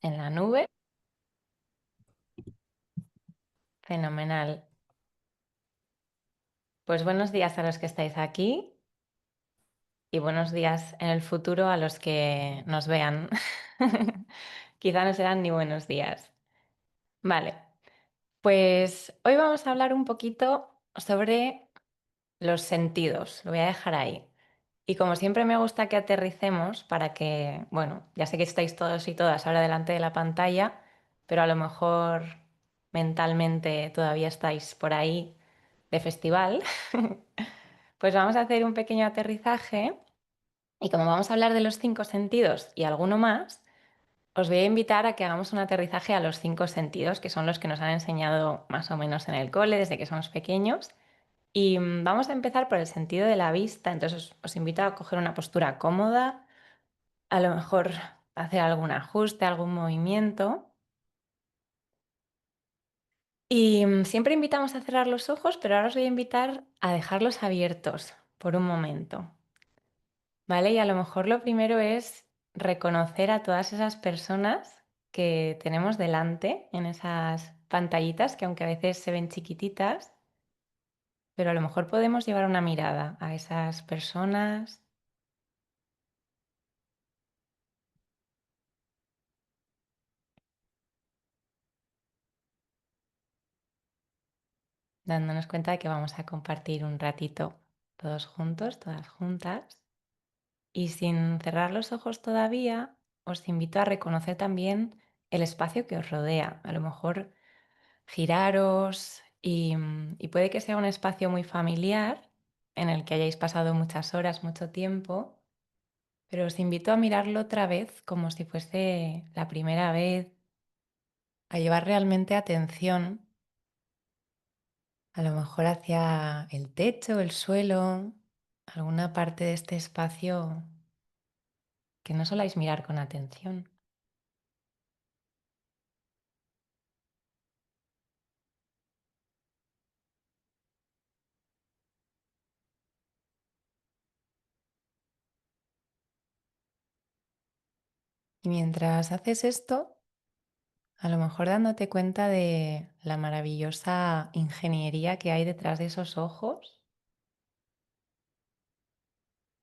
En la nube, fenomenal. Pues buenos días a los que estáis aquí y buenos días en el futuro a los que nos vean. Quizá no serán ni buenos días. Vale, pues hoy vamos a hablar un poquito sobre los sentidos. Lo voy a dejar ahí. Y como siempre me gusta que aterricemos para que, bueno, ya sé que estáis todos y todas ahora delante de la pantalla, pero a lo mejor mentalmente todavía estáis por ahí de festival. Pues vamos a hacer un pequeño aterrizaje y como vamos a hablar de los cinco sentidos y alguno más, os voy a invitar a que hagamos un aterrizaje a los cinco sentidos, que son los que nos han enseñado más o menos en el cole desde que somos pequeños. Y vamos a empezar por el sentido de la vista, entonces os invito a coger una postura cómoda, a lo mejor hacer algún ajuste, algún movimiento. Y siempre invitamos a cerrar los ojos, pero ahora os voy a invitar a dejarlos abiertos por un momento. ¿Vale? Y a lo mejor lo primero es reconocer a todas esas personas que tenemos delante en esas pantallitas que aunque a veces se ven chiquititas, pero a lo mejor podemos llevar una mirada a esas personas, dándonos cuenta de que vamos a compartir un ratito todos juntos, todas juntas. Y sin cerrar los ojos todavía, os invito a reconocer también el espacio que os rodea. A lo mejor giraros y puede que sea un espacio muy familiar en el que hayáis pasado muchas horas, mucho tiempo, pero os invito a mirarlo otra vez como si fuese la primera vez, a llevar realmente atención, a lo mejor hacia el techo, el suelo, alguna parte de este espacio que no soláis mirar con atención. Y mientras haces esto, a lo mejor dándote cuenta de la maravillosa ingeniería que hay detrás de esos ojos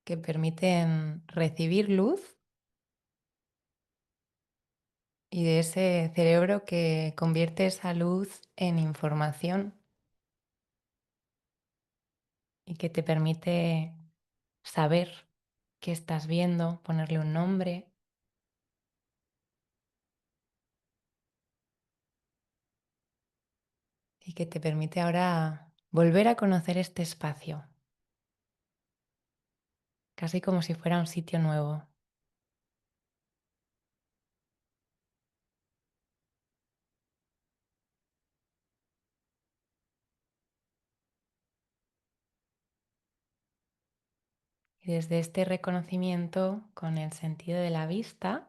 que permiten recibir luz y de ese cerebro que convierte esa luz en información y que te permite saber qué estás viendo, ponerle un nombre y que te permite ahora volver a conocer este espacio, casi como si fuera un sitio nuevo. Y desde este reconocimiento con el sentido de la vista,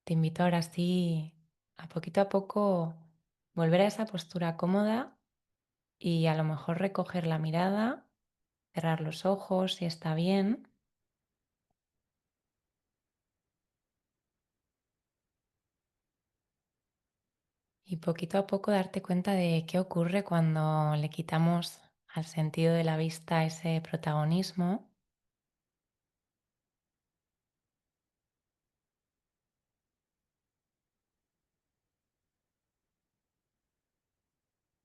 te invito ahora sí a poco volver a esa postura cómoda y a lo mejor recoger la mirada, cerrar los ojos si está bien y poquito a poco darte cuenta de qué ocurre cuando le quitamos al sentido de la vista ese protagonismo,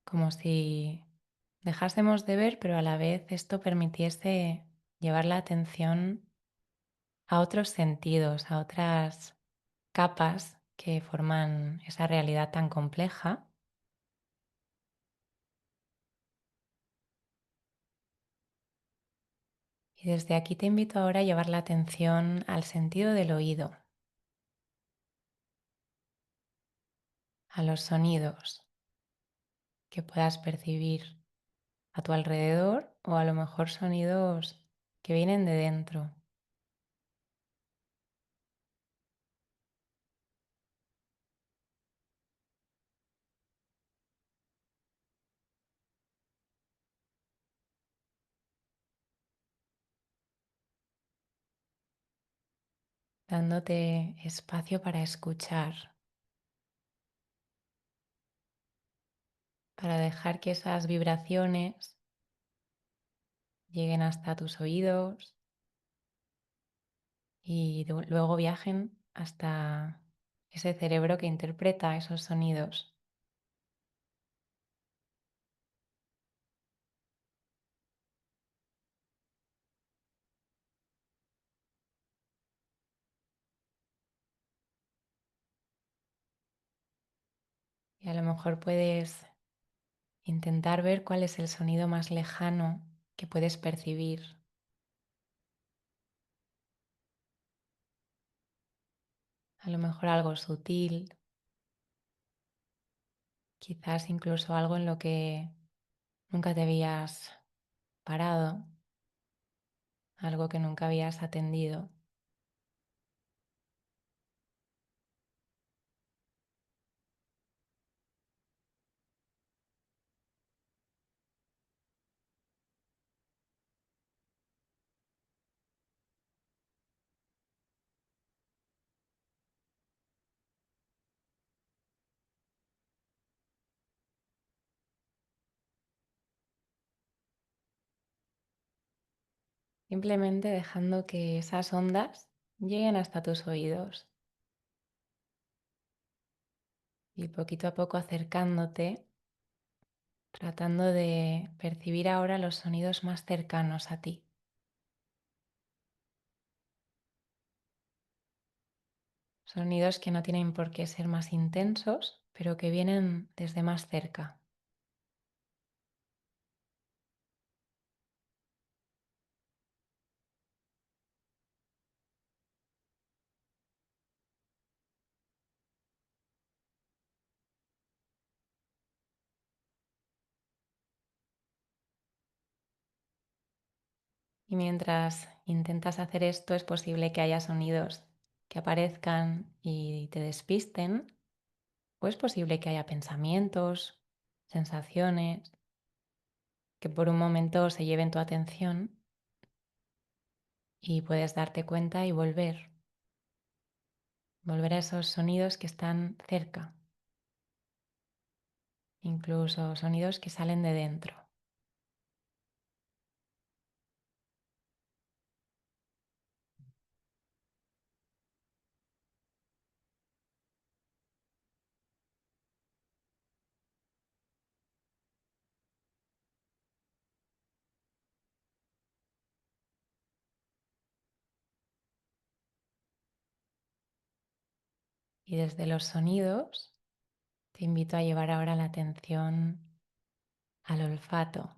como si dejásemos de ver, pero a la vez esto permitiese llevar la atención a otros sentidos, a otras capas que forman esa realidad tan compleja. Y desde aquí te invito ahora a llevar la atención al sentido del oído, a los sonidos que puedas percibir a tu alrededor o a lo mejor sonidos que vienen de dentro, dándote espacio para escuchar. para dejar que esas vibraciones lleguen hasta tus oídos y luego viajen hasta ese cerebro que interpreta esos sonidos. Y a lo mejor puedes intentar ver cuál es el sonido más lejano que puedes percibir. A lo mejor algo sutil, quizás incluso algo en lo que nunca te habías parado, algo que nunca habías atendido. Simplemente dejando que esas ondas lleguen hasta tus oídos y poquito a poco acercándote, tratando de percibir ahora los sonidos más cercanos a ti. Sonidos que no tienen por qué ser más intensos, pero que vienen desde más cerca. Y mientras intentas hacer esto, es posible que haya sonidos que aparezcan y te despisten, o es posible que haya pensamientos, sensaciones, que por un momento se lleven tu atención y puedes darte cuenta y volver a esos sonidos que están cerca, incluso sonidos que salen de dentro. Y desde los sonidos te invito a llevar ahora la atención al olfato,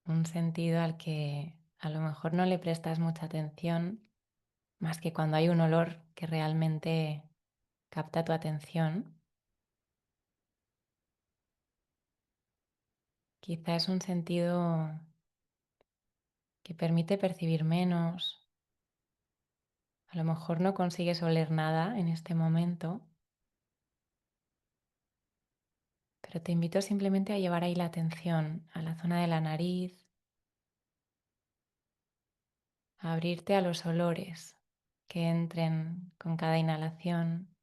un sentido al que a lo mejor no le prestas mucha atención más que cuando hay un olor que realmente capta tu atención. Quizá es un sentido que permite percibir menos. A lo mejor no consigues oler nada en este momento, pero te invito simplemente a llevar ahí la atención a la zona de la nariz, a abrirte a los olores que entren con cada inhalación,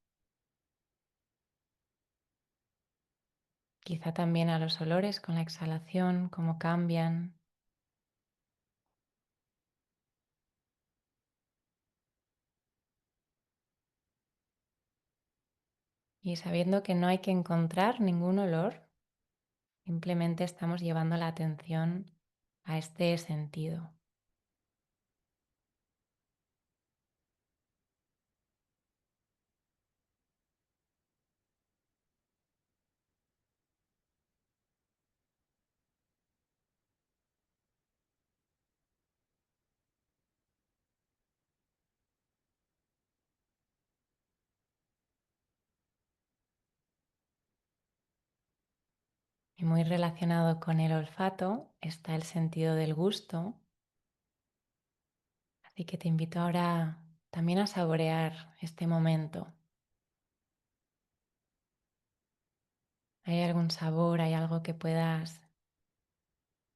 quizá también a los olores con la exhalación, cómo cambian. Y sabiendo que no hay que encontrar ningún olor, simplemente estamos llevando la atención a este sentido. Y muy relacionado con el olfato está el sentido del gusto. Así que te invito ahora también a saborear este momento. ¿Hay algún sabor, hay algo que puedas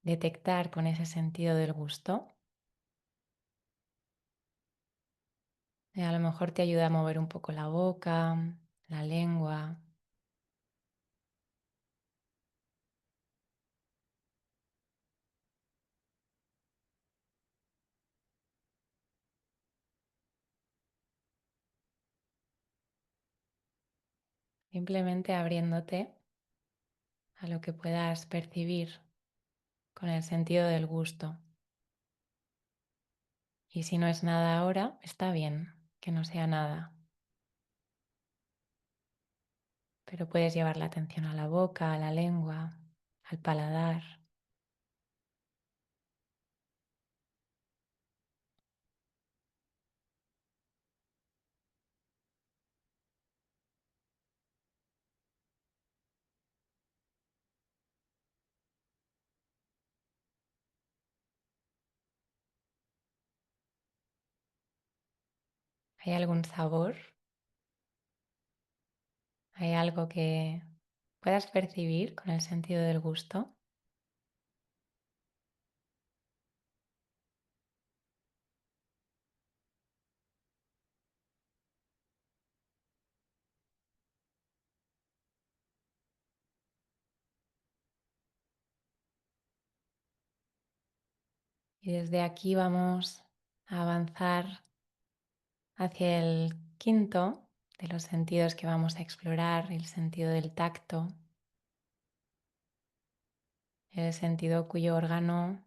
detectar con ese sentido del gusto? A lo mejor te ayuda a mover un poco la boca, la lengua. simplemente abriéndote a lo que puedas percibir con el sentido del gusto. Y si no es nada ahora, está bien que no sea nada. Pero puedes llevar la atención a la boca, a la lengua, al paladar. ¿Hay algún sabor? ¿Hay algo que puedas percibir con el sentido del gusto? Y desde aquí vamos a avanzar hacia el quinto de los sentidos que vamos a explorar, el sentido del tacto, el sentido cuyo órgano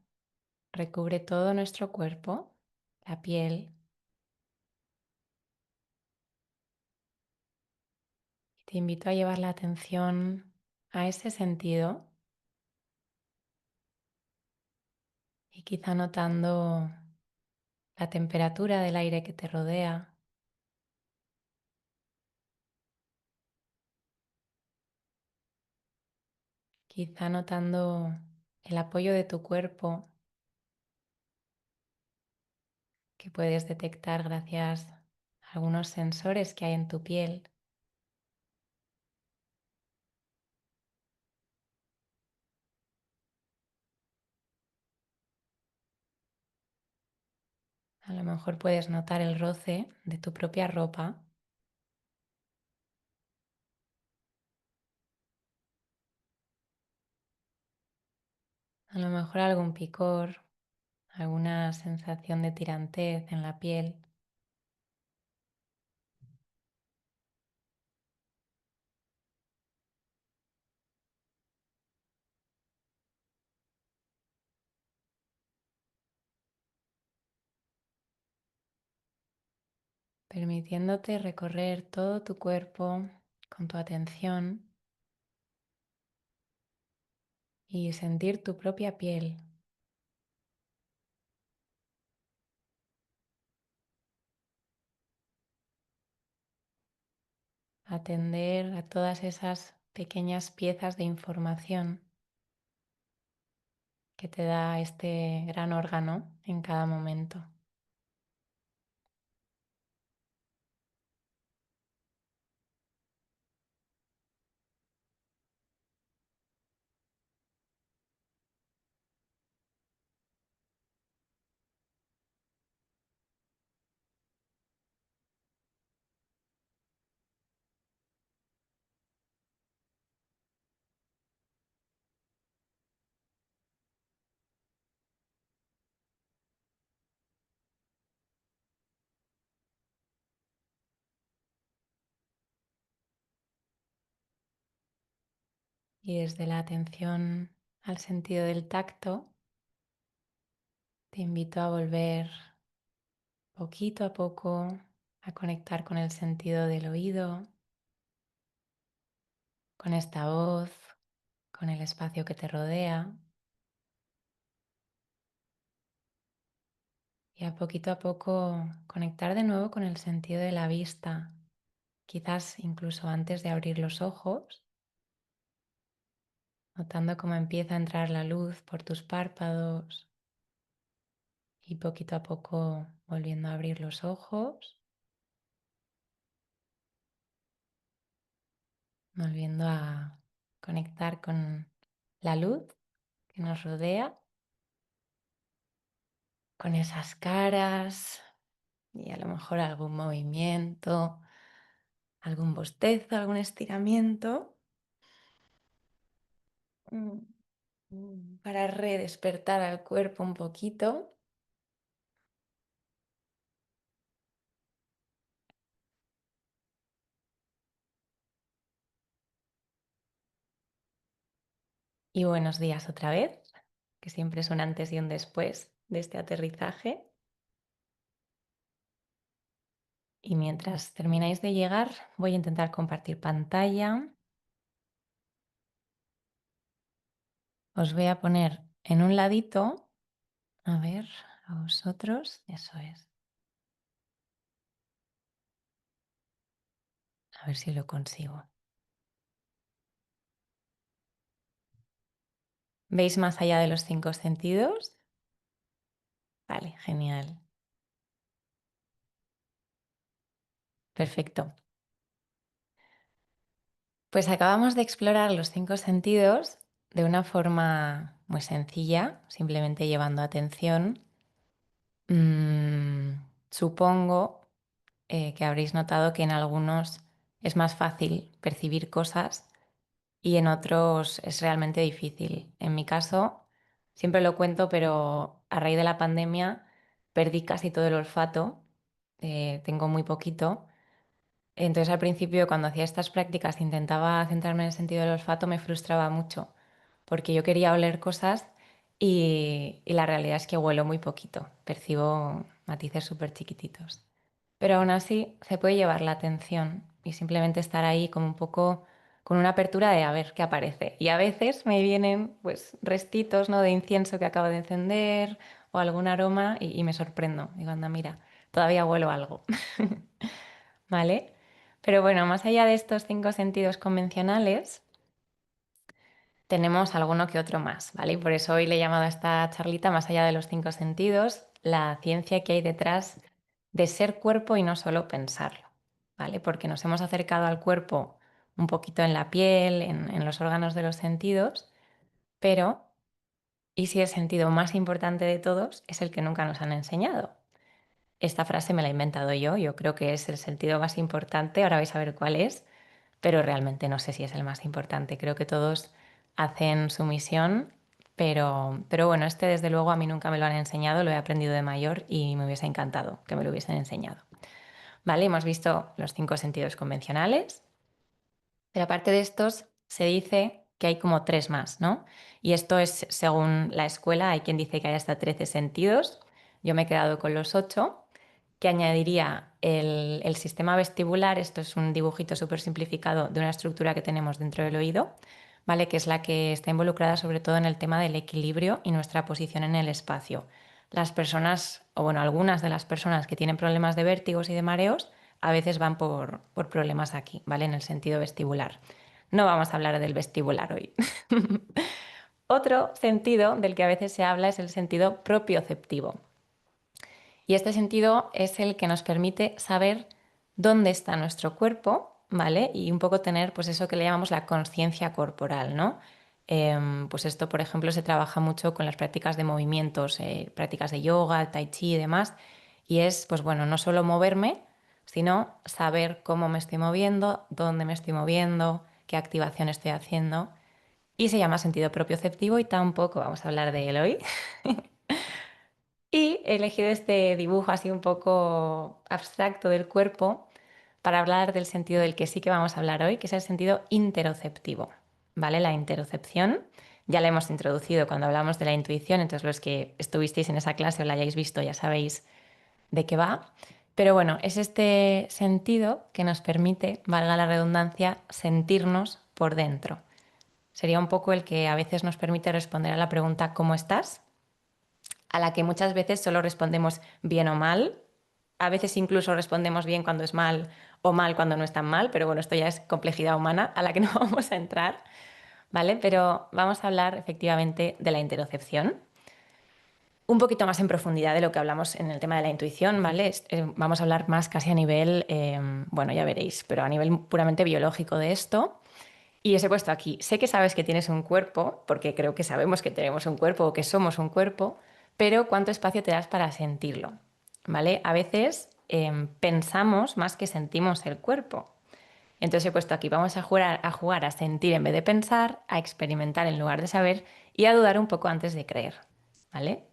recubre todo nuestro cuerpo, la piel. Y te invito a llevar la atención a ese sentido y quizá notando la temperatura del aire que te rodea, quizá notando el apoyo de tu cuerpo que puedes detectar gracias a algunos sensores que hay en tu piel. A lo mejor puedes notar el roce de tu propia ropa, a lo mejor algún picor, alguna sensación de tirantez en la piel. Permitiéndote recorrer todo tu cuerpo con tu atención y sentir tu propia piel, atender a todas esas pequeñas piezas de información que te da este gran órgano en cada momento. Y desde la atención al sentido del tacto, te invito a volver poquito a poco a conectar con el sentido del oído, con esta voz, con el espacio que te rodea y a poco conectar de nuevo con el sentido de la vista, quizás incluso antes de abrir los ojos, notando cómo empieza a entrar la luz por tus párpados y poquito a poco volviendo a abrir los ojos, volviendo a conectar con la luz que nos rodea, con esas caras y a lo mejor algún movimiento, algún bostezo, algún estiramiento mm, para redespertar al cuerpo un poquito. Y buenos días otra vez, que siempre es un antes y un después de este aterrizaje. Y mientras termináis de llegar, voy a intentar compartir pantalla. Os voy a poner en un ladito, a ver, a vosotros, eso es. A ver si lo consigo. ¿Veis más allá de los 5 sentidos? Vale, genial. Perfecto. Pues acabamos de explorar los 5 sentidos de una forma muy sencilla, simplemente llevando atención. Supongo que habréis notado que en algunos es más fácil percibir cosas y en otros es realmente difícil. En mi caso, siempre lo cuento, pero a raíz de la pandemia perdí casi todo el olfato, tengo muy poquito. Entonces al principio cuando hacía estas prácticas intentaba centrarme en el sentido del olfato, me frustraba mucho porque yo quería oler cosas y la realidad es que huelo muy poquito, percibo matices súper chiquititos. Pero aún así se puede llevar la atención y simplemente estar ahí como un poco con una apertura de a ver qué aparece. Y a veces me vienen pues restitos, ¿no?, de incienso que acabo de encender o algún aroma y me sorprendo. Digo, anda, mira, todavía huelo algo. ¿Vale? Pero bueno, más allá de estos 5 sentidos convencionales, tenemos alguno que otro más, ¿vale? Y por eso hoy le he llamado a esta charlita más allá de los 5 sentidos, la ciencia que hay detrás de ser cuerpo y no solo pensarlo, ¿vale? Porque nos hemos acercado al cuerpo un poquito en la piel, en los órganos de los sentidos, pero ¿y si el sentido más importante de todos es el que nunca nos han enseñado? Esta frase me la he inventado yo creo que es el sentido más importante, ahora vais a ver cuál es, pero realmente no sé si es el más importante. Creo que todos hacen su misión, pero bueno, este desde luego a mí nunca me lo han enseñado, lo he aprendido de mayor y me hubiese encantado que me lo hubiesen enseñado. Vale, hemos visto los 5 sentidos convencionales, pero aparte de estos se dice que hay como 3 más, ¿no? Y esto es según la escuela, hay quien dice que hay hasta 13 sentidos, yo me he quedado con los 8 que añadiría el sistema vestibular. Esto es un dibujito súper simplificado de una estructura que tenemos dentro del oído, ¿vale? Que es la que está involucrada sobre todo en el tema del equilibrio y nuestra posición en el espacio. Las personas, o bueno, algunas de las personas que tienen problemas de vértigos y de mareos, a veces van por problemas aquí, ¿vale? En el sentido vestibular. No vamos a hablar del vestibular hoy. Otro sentido del que a veces se habla es el sentido propioceptivo. Y este sentido es el que nos permite saber dónde está nuestro cuerpo, ¿vale? Y un poco tener, pues eso que le llamamos la conciencia corporal, ¿no? Pues esto, por ejemplo, se trabaja mucho con las prácticas de movimientos, prácticas de yoga, tai chi y demás. Y es, pues bueno, no solo moverme, sino saber cómo me estoy moviendo, dónde me estoy moviendo, qué activación estoy haciendo. Y se llama sentido propioceptivo y tampoco vamos a hablar de él hoy. Y he elegido este dibujo así un poco abstracto del cuerpo para hablar del sentido del que sí que vamos a hablar hoy, que es el sentido interoceptivo. ¿Vale? La interocepción ya la hemos introducido cuando hablamos de la intuición, entonces los que estuvisteis en esa clase o la hayáis visto ya sabéis de qué va. Pero bueno, es este sentido que nos permite, valga la redundancia, sentirnos por dentro. Sería un poco el que a veces nos permite responder a la pregunta ¿cómo estás?, a la que muchas veces solo respondemos bien o mal. A veces incluso respondemos bien cuando es mal o mal cuando no es tan mal, pero bueno, esto ya es complejidad humana a la que no vamos a entrar, ¿vale? Pero vamos a hablar efectivamente de la interocepción. Un poquito más en profundidad de lo que hablamos en el tema de la intuición, ¿vale? Vamos a hablar más casi a nivel, bueno, ya veréis, pero a nivel puramente biológico de esto. Y os he puesto aquí, sé que sabes que tienes un cuerpo, porque creo que sabemos que tenemos un cuerpo o que somos un cuerpo, pero ¿cuánto espacio te das para sentirlo? ¿Vale? A veces pensamos más que sentimos el cuerpo. Entonces he puesto aquí, vamos a jugar a sentir en vez de pensar, a experimentar en lugar de saber y a dudar un poco antes de creer. ¿Vale?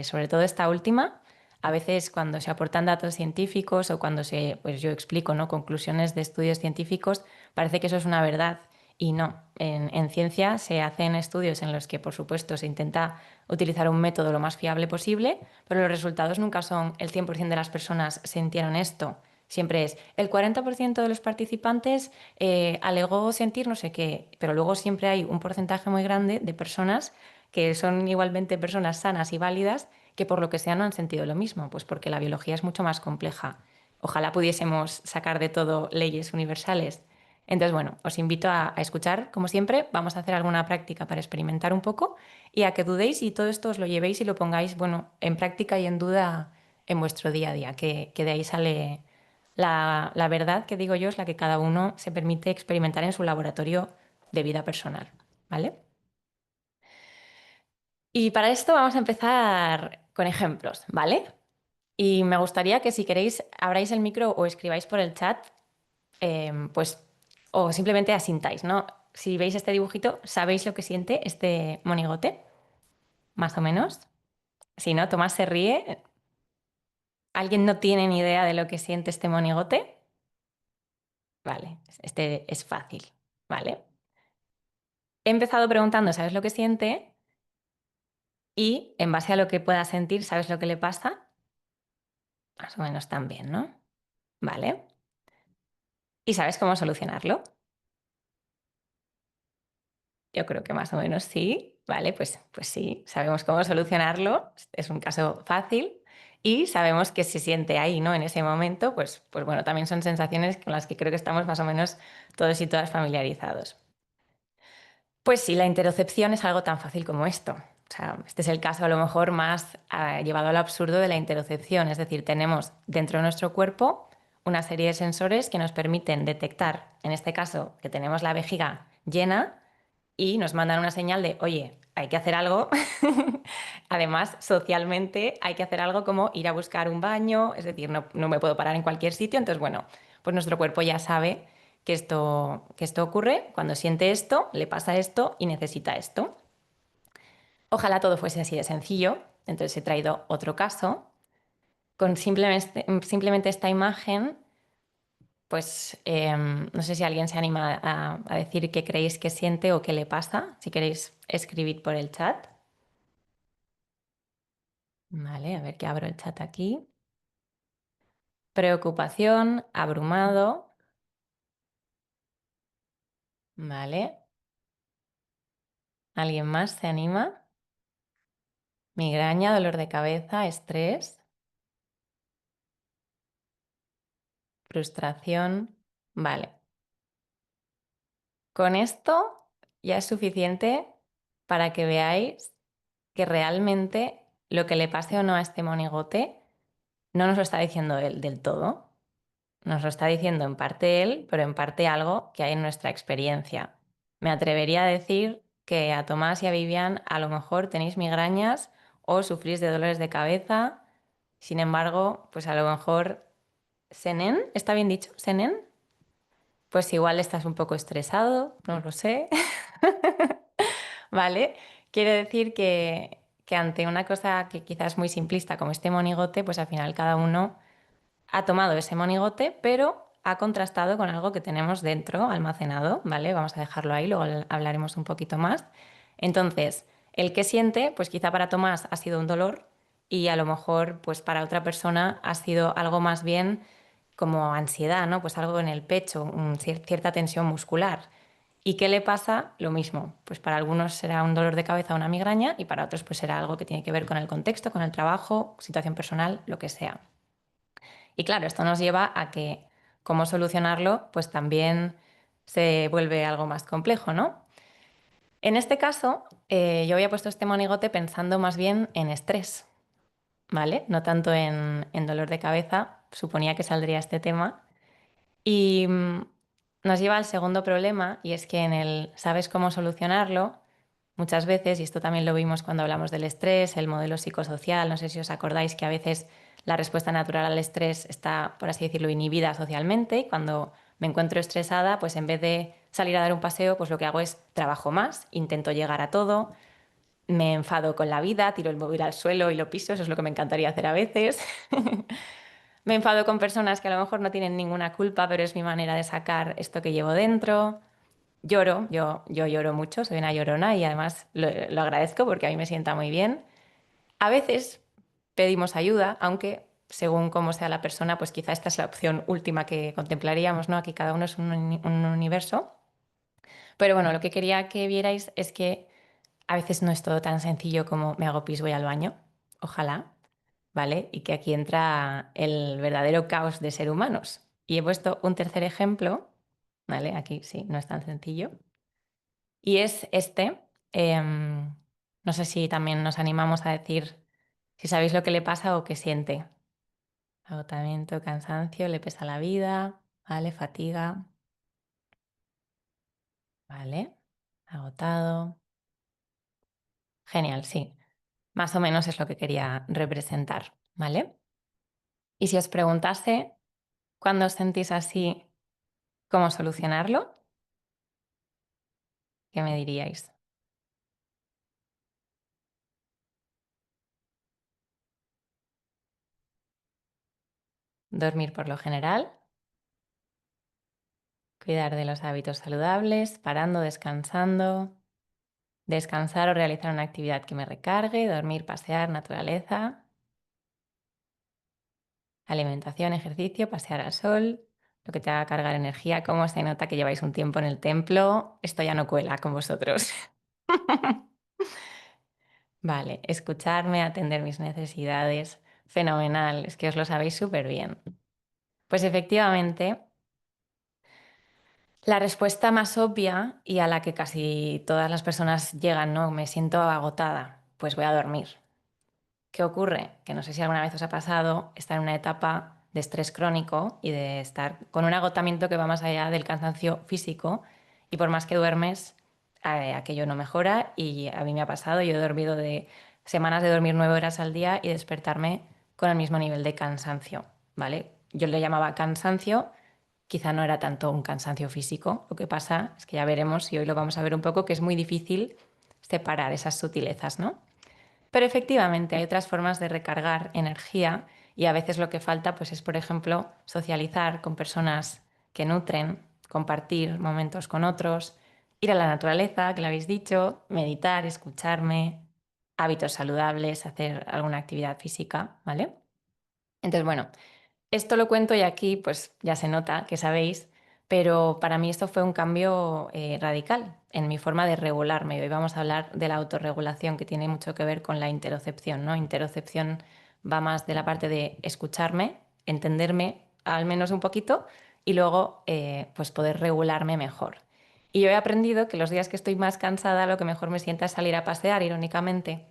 Sobre todo esta última, a veces cuando se aportan datos científicos o cuando pues yo explico, ¿no?, conclusiones de estudios científicos, parece que eso es una verdad Y no, en ciencia se hacen estudios en los que, por supuesto, se intenta utilizar un método lo más fiable posible, pero los resultados nunca son el 100% de las personas sintieron esto. Siempre es el 40% de los participantes alegó sentir no sé qué, pero luego siempre hay un porcentaje muy grande de personas que son igualmente personas sanas y válidas que por lo que sea no han sentido lo mismo, pues porque la biología es mucho más compleja. Ojalá pudiésemos sacar de todo leyes universales. Entonces, bueno, os invito a escuchar, como siempre, vamos a hacer alguna práctica para experimentar un poco y a que dudéis y todo esto os lo llevéis y lo pongáis, bueno, en práctica y en duda en vuestro día a día, que de ahí sale la verdad que digo yo, es la que cada uno se permite experimentar en su laboratorio de vida personal, ¿vale? Y para esto vamos a empezar con ejemplos, ¿vale? Y me gustaría que si queréis abráis el micro o escribáis por el chat, pues, o simplemente asintáis, ¿no? Si veis este dibujito, ¿sabéis lo que siente este monigote? Más o menos. Si no, Tomás se ríe. ¿Alguien no tiene ni idea de lo que siente este monigote? Vale, este es fácil, ¿vale? He empezado preguntando, ¿sabes lo que siente? Y en base a lo que pueda sentir, ¿sabes lo que le pasa? Más o menos también, ¿no? Vale. ¿Y sabes cómo solucionarlo? Yo creo que más o menos sí, ¿vale? Pues sí, sabemos cómo solucionarlo, es un caso fácil y sabemos que se siente ahí, ¿no? En ese momento, pues bueno, también son sensaciones con las que creo que estamos más o menos todos y todas familiarizados. Pues sí, la interocepción es algo tan fácil como esto. O sea, este es el caso a lo mejor más llevado al absurdo de la interocepción, es decir, tenemos dentro de nuestro cuerpo una serie de sensores que nos permiten detectar, en este caso, que tenemos la vejiga llena y nos mandan una señal de, oye, hay que hacer algo. Además, socialmente hay que hacer algo como ir a buscar un baño, es decir, no me puedo parar en cualquier sitio. Entonces, bueno, pues nuestro cuerpo ya sabe que esto ocurre, cuando siente esto, le pasa esto y necesita esto. Ojalá todo fuese así de sencillo. Entonces he traído otro caso. Con simplemente esta imagen, pues no sé si alguien se anima a decir qué creéis que siente o qué le pasa. Si queréis escribir por el chat. Vale, a ver que abro el chat aquí. Preocupación, abrumado. Vale. ¿Alguien más se anima? Migraña, dolor de cabeza, estrés, frustración. Vale. Con esto ya es suficiente para que veáis que realmente lo que le pase o no a este monigote no nos lo está diciendo él del todo. Nos lo está diciendo en parte él, pero en parte algo que hay en nuestra experiencia. Me atrevería a decir que a Tomás y a Vivian a lo mejor tenéis migrañas o sufrís de dolores de cabeza. Sin embargo, pues a lo mejor Senen, ¿está bien dicho? ¿Senen? Pues igual estás un poco estresado, no lo sé. ¿Vale? Quiere decir que ante una cosa que quizás es muy simplista como este monigote, pues al final cada uno ha tomado ese monigote, pero ha contrastado con algo que tenemos dentro almacenado, ¿vale? Vamos a dejarlo ahí, luego hablaremos un poquito más. Entonces, el que siente, pues quizá para Tomás ha sido un dolor y a lo mejor, pues para otra persona ha sido algo más bien como ansiedad, ¿no? Pues algo en el pecho, cierta tensión muscular. ¿Y qué le pasa? Lo mismo. Pues para algunos será un dolor de cabeza o una migraña y para otros pues será algo que tiene que ver con el contexto, con el trabajo, situación personal, lo que sea. Y claro, esto nos lleva a que cómo solucionarlo, pues también se vuelve algo más complejo, ¿no? En este caso, yo había puesto este monigote pensando más bien en estrés, ¿vale? No tanto en dolor de cabeza, suponía que saldría este tema. Y nos lleva al segundo problema, y es que en el ¿sabes cómo solucionarlo? Muchas veces, y esto también lo vimos cuando hablamos del estrés, el modelo psicosocial, no sé si os acordáis que a veces la respuesta natural al estrés está, por así decirlo, inhibida socialmente, y cuando me encuentro estresada, pues en vez de salir a dar un paseo, pues lo que hago es trabajo más, intento llegar a todo, me enfado con la vida, tiro el móvil al suelo y lo piso, eso es lo que me encantaría hacer a veces. Me enfado con personas que a lo mejor no tienen ninguna culpa, pero es mi manera de sacar esto que llevo dentro. Lloro, yo lloro mucho, soy una llorona y además lo agradezco porque a mí me sienta muy bien. A veces pedimos ayuda, aunque según cómo sea la persona, pues quizá esta es la opción última que contemplaríamos, ¿no? Aquí cada uno es un universo. Pero bueno, lo que quería que vierais es que a veces no es todo tan sencillo como me hago pis, voy al baño. Ojalá, ¿vale? Y que aquí entra el verdadero caos de ser humanos. Y he puesto un tercer ejemplo, ¿vale? Aquí sí, no es tan sencillo. Y es este. No sé si también nos animamos a decir si sabéis lo que le pasa o qué siente. Agotamiento, cansancio, le pesa la vida, ¿vale? Fatiga, ¿vale? Agotado. Genial, sí. Más o menos es lo que quería representar, ¿vale? Y si os preguntase cuando os sentís así, ¿cómo solucionarlo? ¿Qué me diríais? Dormir por lo general, cuidar de los hábitos saludables, parando, descansando, descansar o realizar una actividad que me recargue, dormir, pasear, naturaleza, alimentación, ejercicio, pasear al sol, lo que te haga cargar energía. ¿Cómo se nota que lleváis un tiempo en el templo? Esto ya no cuela con vosotros. Vale, escucharme, atender mis necesidades. Fenomenal, es que os lo sabéis súper bien. Pues efectivamente, la respuesta más obvia y a la que casi todas las personas llegan, ¿no? Me siento agotada, pues voy a dormir. ¿Qué ocurre? Que no sé si alguna vez os ha pasado estar en una etapa de estrés crónico y de estar con un agotamiento que va más allá del cansancio físico y por más que duermes, aquello no mejora y a mí me ha pasado, yo he dormido de semanas de dormir 9 horas al día y despertarme con el mismo nivel de cansancio, ¿vale? Yo le llamaba cansancio, quizá no era tanto un cansancio físico, lo que pasa es que ya veremos y hoy lo vamos a ver un poco que es muy difícil separar esas sutilezas, ¿no? Pero efectivamente hay otras formas de recargar energía y a veces lo que falta pues es, por ejemplo, socializar con personas que nutren, compartir momentos con otros, ir a la naturaleza, que lo habéis dicho, meditar, escucharme, hábitos saludables, hacer alguna actividad física, ¿vale? Entonces, bueno, esto lo cuento y aquí pues ya se nota que sabéis, pero para mí esto fue un cambio radical en mi forma de regularme. Y hoy vamos a hablar de la autorregulación que tiene mucho que ver con la interocepción, ¿no? Interocepción va más de la parte de escucharme, entenderme al menos un poquito y luego pues poder regularme mejor. Y yo he aprendido que los días que estoy más cansada lo que mejor me sienta es salir a pasear, irónicamente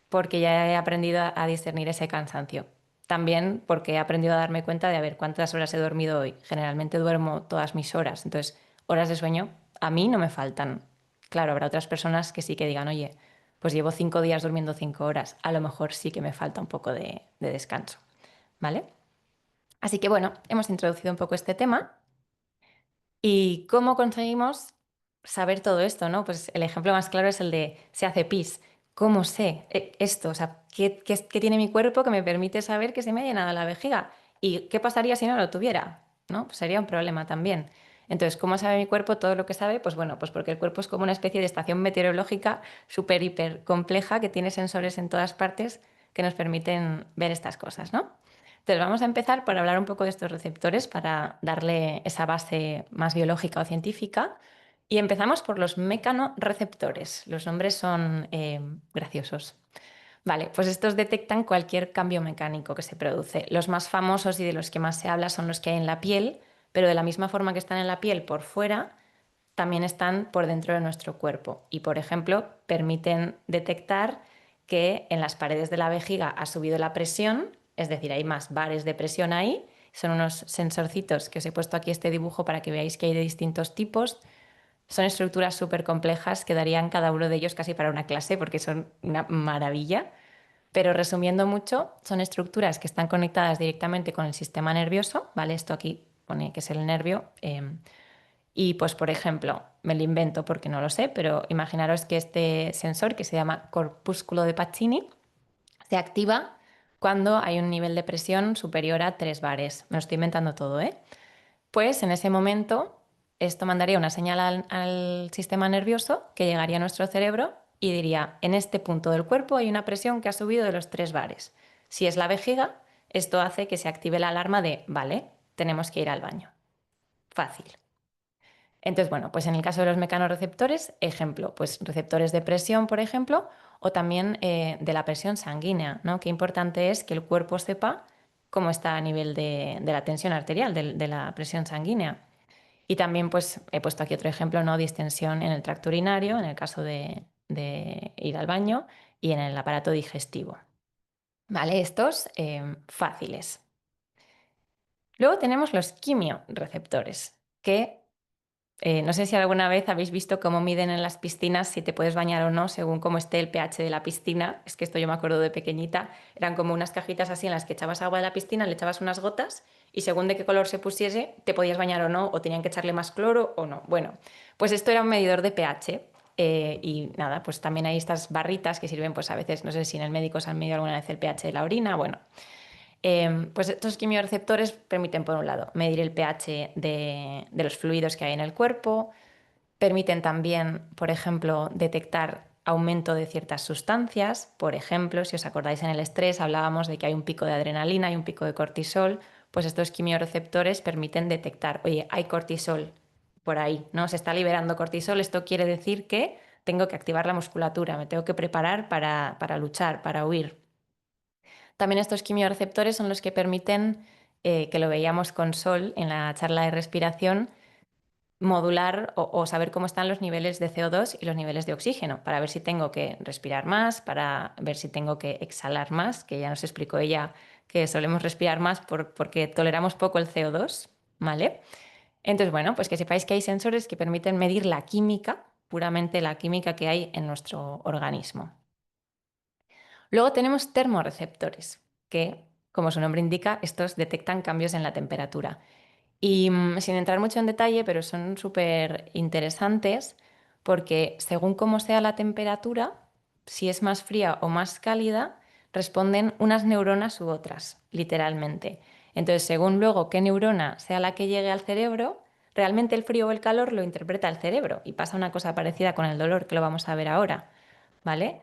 porque ya he aprendido a discernir ese cansancio. También porque he aprendido a darme cuenta de a ver cuántas horas he dormido hoy. Generalmente duermo todas mis horas, entonces horas de sueño a mí no me faltan. Claro, habrá otras personas que sí que digan, oye, pues llevo 5 días durmiendo 5 horas, a lo mejor sí que me falta un poco de descanso, ¿vale? Así que bueno, hemos introducido un poco este tema ¿y cómo conseguimos saber todo esto, no? Pues el ejemplo más claro es el de se hace pis. ¿Cómo sé esto? O sea, ¿qué tiene mi cuerpo que me permite saber que se me ha llenado la vejiga? ¿Y qué pasaría si no lo tuviera? ¿No? Pues sería un problema también. Entonces, ¿cómo sabe mi cuerpo todo lo que sabe? Pues bueno, pues porque el cuerpo es como una especie de estación meteorológica súper, hiper compleja que tiene sensores en todas partes que nos permiten ver estas cosas, ¿no? Entonces vamos a empezar por hablar un poco de estos receptores para darle esa base más biológica o científica. Y empezamos por los mecanorreceptores. Los nombres son graciosos. Vale, pues estos detectan cualquier cambio mecánico que se produce. Los más famosos y de los que más se habla son los que hay en la piel, pero de la misma forma que están en la piel por fuera, también están por dentro de nuestro cuerpo. Y, por ejemplo, permiten detectar que en las paredes de la vejiga ha subido la presión, es decir, hay más bares de presión ahí. Son unos sensorcitos que os he puesto aquí este dibujo para que veáis que hay de distintos tipos. Son estructuras súper complejas que darían cada uno de ellos casi para una clase porque son una maravilla. Pero resumiendo mucho, son estructuras que están conectadas directamente con el sistema nervioso, ¿vale? Esto aquí pone que es el nervio. Y pues, por ejemplo, me lo invento porque no lo sé, pero imaginaros que este sensor, que se llama corpúsculo de Pacini, se activa cuando hay un nivel de presión superior a 3 bares. Me lo estoy inventando todo, ¿eh? Pues en ese momento esto mandaría una señal al sistema nervioso que llegaría a nuestro cerebro y diría, en este punto del cuerpo hay una presión que ha subido de los 3 bares. Si es la vejiga, esto hace que se active la alarma de, vale, tenemos que ir al baño. Fácil. Entonces, bueno, pues en el caso de los mecanorreceptores, ejemplo, pues receptores de presión, por ejemplo, o también de la presión sanguínea, ¿no? Qué importante es que el cuerpo sepa cómo está a nivel de la tensión arterial, de la presión sanguínea. Y también, pues, he puesto aquí otro ejemplo, ¿no? Distensión en el tracto urinario, en el caso de ir al baño, y en el aparato digestivo. ¿Vale? Estos fáciles. Luego tenemos los quimioreceptores, que no sé si alguna vez habéis visto cómo miden en las piscinas si te puedes bañar o no según cómo esté el pH de la piscina. Es que esto yo me acuerdo de pequeñita. Eran como unas cajitas así en las que echabas agua de la piscina, le echabas unas gotas y según de qué color se pusiese te podías bañar o no, o tenían que echarle más cloro o no. Bueno, pues esto era un medidor de pH. Y nada, pues también hay estas barritas que sirven, pues a veces, no sé si en el médico se han medido alguna vez el pH de la orina. Bueno, pues estos quimioreceptores permiten, por un lado, medir el pH de los fluidos que hay en el cuerpo. Permiten también, por ejemplo, detectar aumento de ciertas sustancias. Por ejemplo, si os acordáis en el estrés hablábamos de que hay un pico de adrenalina y un pico de cortisol, pues estos quimioreceptores permiten detectar, oye, hay cortisol por ahí, ¿no? Se está liberando cortisol, esto quiere decir que tengo que activar la musculatura, me tengo que preparar para luchar, para huir. También estos quimioreceptores son los que permiten, que lo veíamos con Sol en la charla de respiración, modular o saber cómo están los niveles de CO2 y los niveles de oxígeno, para ver si tengo que respirar más, para ver si tengo que exhalar más, que ya nos explicó ella que solemos respirar más porque toleramos poco el CO2, ¿vale? Entonces, bueno, pues que sepáis que hay sensores que permiten medir la química, puramente la química que hay en nuestro organismo. Luego tenemos termorreceptores, que, como su nombre indica, estos detectan cambios en la temperatura. Y sin entrar mucho en detalle, pero son súper interesantes porque según cómo sea la temperatura, si es más fría o más cálida, responden unas neuronas u otras, literalmente. Entonces, según luego qué neurona sea la que llegue al cerebro, realmente el frío o el calor lo interpreta el cerebro y pasa una cosa parecida con el dolor, que lo vamos a ver ahora, ¿vale?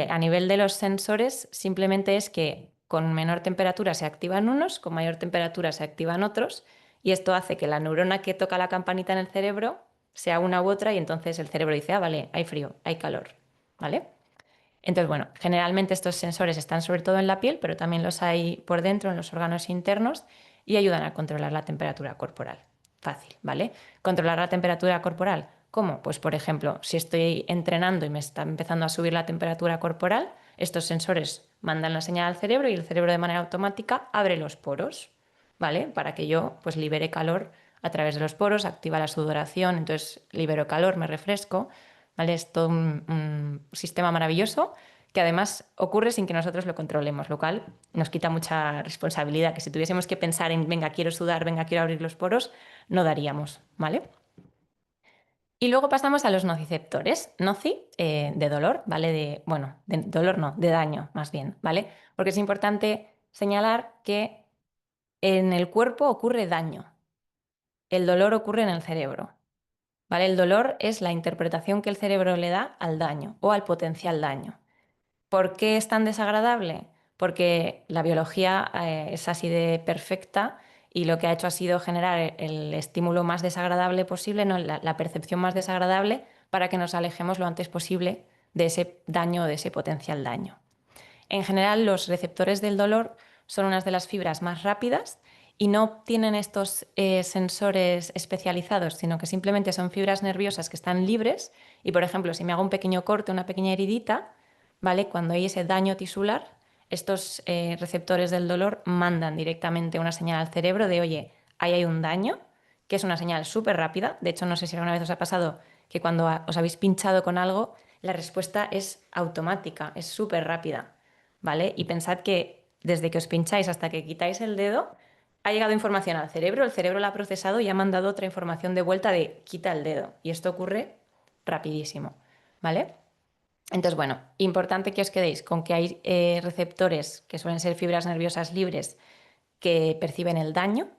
A nivel de los sensores, simplemente es que con menor temperatura se activan unos, con mayor temperatura se activan otros, y esto hace que la neurona que toca la campanita en el cerebro sea una u otra, y entonces el cerebro dice, ah, vale, hay frío, hay calor, ¿vale? Entonces, bueno, generalmente estos sensores están sobre todo en la piel, pero también los hay por dentro, en los órganos internos, y ayudan a controlar la temperatura corporal. Fácil, ¿vale? Controlar la temperatura corporal. ¿Cómo? Pues, por ejemplo, si estoy entrenando y me está empezando a subir la temperatura corporal, estos sensores mandan la señal al cerebro y el cerebro de manera automática abre los poros, ¿vale? Para que yo pues libere calor a través de los poros, activa la sudoración, entonces libero calor, me refresco, ¿vale? Es todo un sistema maravilloso que además ocurre sin que nosotros lo controlemos, lo cual nos quita mucha responsabilidad, que si tuviésemos que pensar en, venga, quiero sudar, venga, quiero abrir los poros, no daríamos, ¿vale? Y luego pasamos a los nociceptores. Noci, de dolor, ¿vale? Bueno, de dolor no, de daño más bien, ¿vale? Porque es importante señalar que en el cuerpo ocurre daño, el dolor ocurre en el cerebro, ¿vale? El dolor es la interpretación que el cerebro le da al daño o al potencial daño. ¿Por qué es tan desagradable? Porque la biología es así de perfecta y lo que ha hecho ha sido generar el estímulo más desagradable posible, ¿no? La percepción más desagradable para que nos alejemos lo antes posible de ese daño o de ese potencial daño. En general, los receptores del dolor son unas de las fibras más rápidas y no tienen estos sensores especializados, sino que simplemente son fibras nerviosas que están libres y, por ejemplo, si me hago un pequeño corte, una pequeña heridita, ¿vale? Cuando hay ese daño tisular, estos receptores del dolor mandan directamente una señal al cerebro de, oye, ahí hay un daño, que es una señal súper rápida. De hecho, no sé si alguna vez os ha pasado que cuando os habéis pinchado con algo, la respuesta es automática, es súper rápida, ¿vale? Y pensad que desde que os pincháis hasta que quitáis el dedo, ha llegado información al cerebro, el cerebro la ha procesado y ha mandado otra información de vuelta de quita el dedo. Y esto ocurre rapidísimo, ¿vale? Entonces, bueno, importante que os quedéis con que hay receptores que suelen ser fibras nerviosas libres que perciben el daño,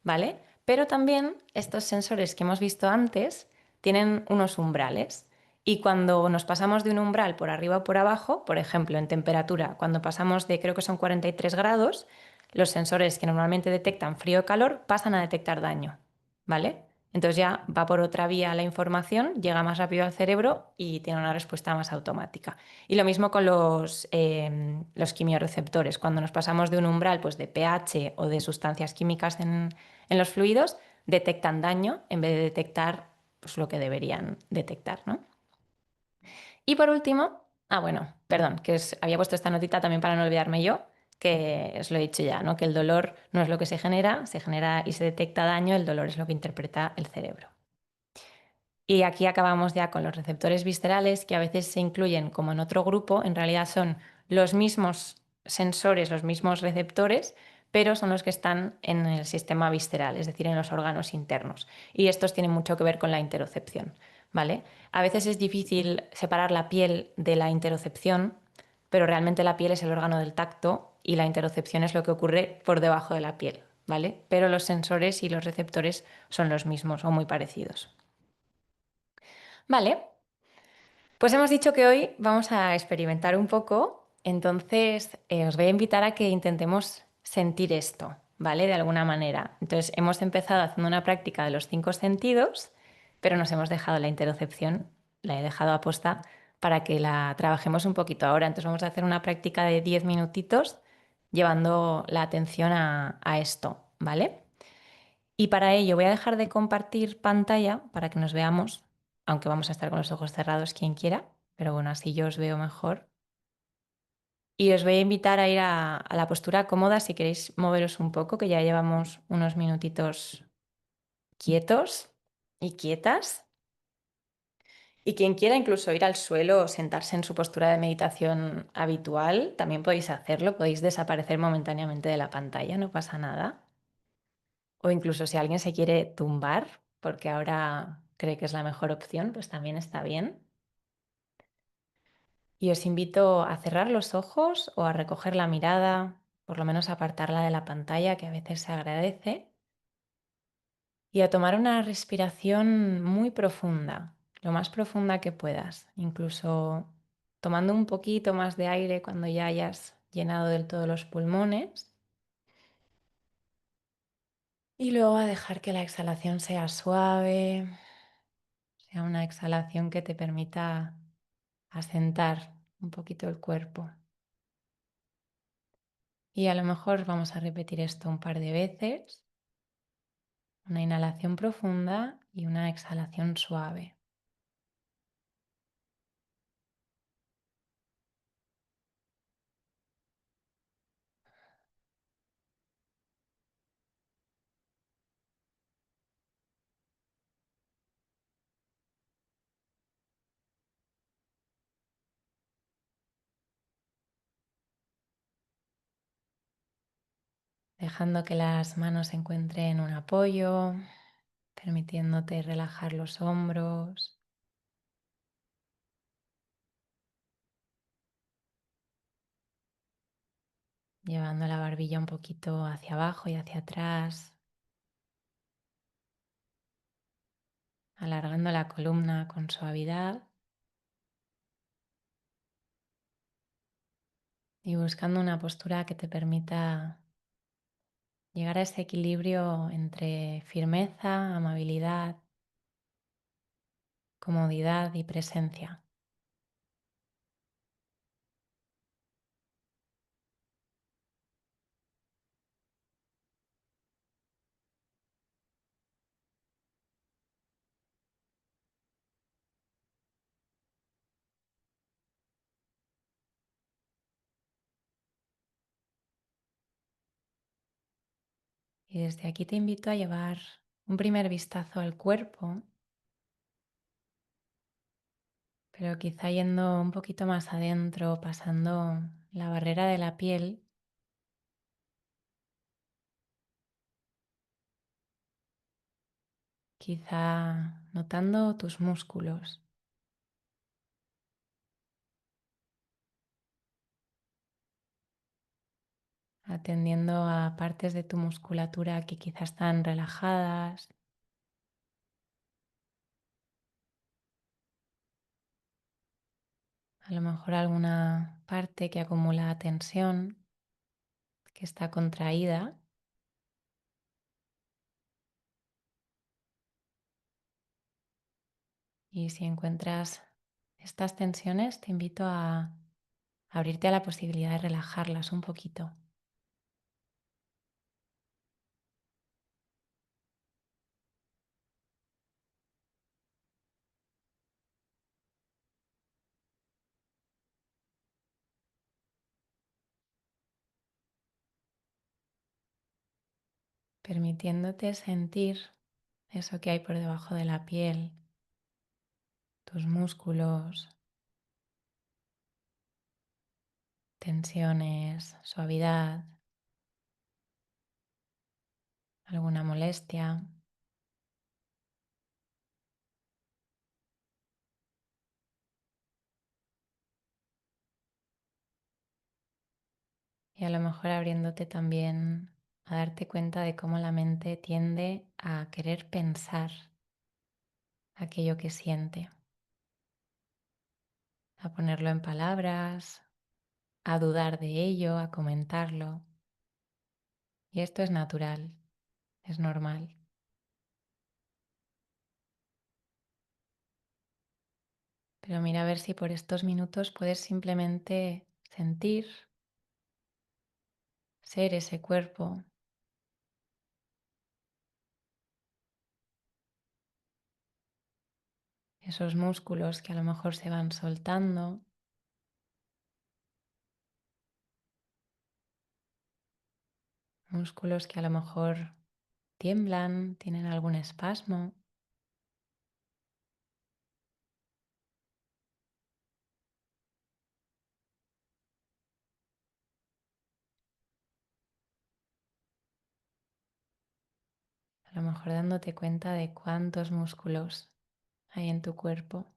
¿vale? Pero también estos sensores que hemos visto antes tienen unos umbrales. Y cuando nos pasamos de un umbral por arriba o por abajo, por ejemplo, en temperatura, cuando pasamos de creo que son 43 grados, los sensores que normalmente detectan frío o calor pasan a detectar daño, ¿vale? Entonces ya va por otra vía la información, llega más rápido al cerebro y tiene una respuesta más automática. Y lo mismo con los quimiorreceptores. Cuando nos pasamos de un umbral pues, de pH o de sustancias químicas en los fluidos, detectan daño en vez de detectar pues, lo que deberían detectar, ¿no? Y por último, bueno, perdón, había puesto esta notita también para no olvidarme yo, que os lo he dicho ya, ¿no? Que el dolor no es lo que se genera y se detecta daño, el dolor es lo que interpreta el cerebro. Y aquí acabamos ya con los receptores viscerales, que a veces se incluyen como en otro grupo, en realidad son los mismos sensores, los mismos receptores, pero son los que están en el sistema visceral, es decir, en los órganos internos. Y estos tienen mucho que ver con la interocepción, ¿vale? A veces es difícil separar la piel de la interocepción, pero realmente la piel es el órgano del tacto y la interocepción es lo que ocurre por debajo de la piel, ¿vale? Pero los sensores y los receptores son los mismos o muy parecidos. Vale, pues hemos dicho que hoy vamos a experimentar un poco, entonces os voy a invitar a que intentemos sentir esto, ¿vale? De alguna manera. Entonces hemos empezado haciendo una práctica de los 5 sentidos, pero nos hemos dejado la interocepción, la he dejado aposta para que la trabajemos un poquito ahora. Entonces vamos a hacer una práctica de 10 minutitos llevando la atención a esto, ¿vale? Y para ello voy a dejar de compartir pantalla para que nos veamos, aunque vamos a estar con los ojos cerrados quien quiera, pero bueno, así yo os veo mejor. Y os voy a invitar a ir a la postura cómoda si queréis moveros un poco, que ya llevamos unos minutitos quietos y quietas. Y quien quiera incluso ir al suelo o sentarse en su postura de meditación habitual, también podéis hacerlo, podéis desaparecer momentáneamente de la pantalla, no pasa nada. O incluso si alguien se quiere tumbar, porque ahora cree que es la mejor opción, pues también está bien. Y os invito a cerrar los ojos o a recoger la mirada, por lo menos apartarla de la pantalla, que a veces se agradece, y a tomar una respiración muy profunda, lo más profunda que puedas, incluso tomando un poquito más de aire cuando ya hayas llenado del todo los pulmones. Y luego a dejar que la exhalación sea suave, sea una exhalación que te permita asentar un poquito el cuerpo. Y a lo mejor vamos a repetir esto un par de veces. Una inhalación profunda y una exhalación suave. Dejando que las manos encuentren un apoyo, permitiéndote relajar los hombros, llevando la barbilla un poquito hacia abajo y hacia atrás, alargando la columna con suavidad y buscando una postura que te permita llegar a ese equilibrio entre firmeza, amabilidad, comodidad y presencia. Y desde aquí te invito a llevar un primer vistazo al cuerpo, pero quizá yendo un poquito más adentro, pasando la barrera de la piel, quizá notando tus músculos, atendiendo a partes de tu musculatura que quizás están relajadas, a lo mejor alguna parte que acumula tensión, que está contraída. Y si encuentras estas tensiones, te invito a abrirte a la posibilidad de relajarlas un poquito, permitiéndote sentir eso que hay por debajo de la piel, tus músculos, tensiones, suavidad, alguna molestia. Y a lo mejor abriéndote también a darte cuenta de cómo la mente tiende a querer pensar aquello que siente, a ponerlo en palabras, a dudar de ello, a comentarlo. Y esto es natural, es normal. Pero mira a ver si por estos minutos puedes simplemente sentir, ser ese cuerpo, esos músculos que a lo mejor se van soltando, músculos que a lo mejor tiemblan, tienen algún espasmo. A lo mejor dándote cuenta de cuántos músculos hay en tu cuerpo,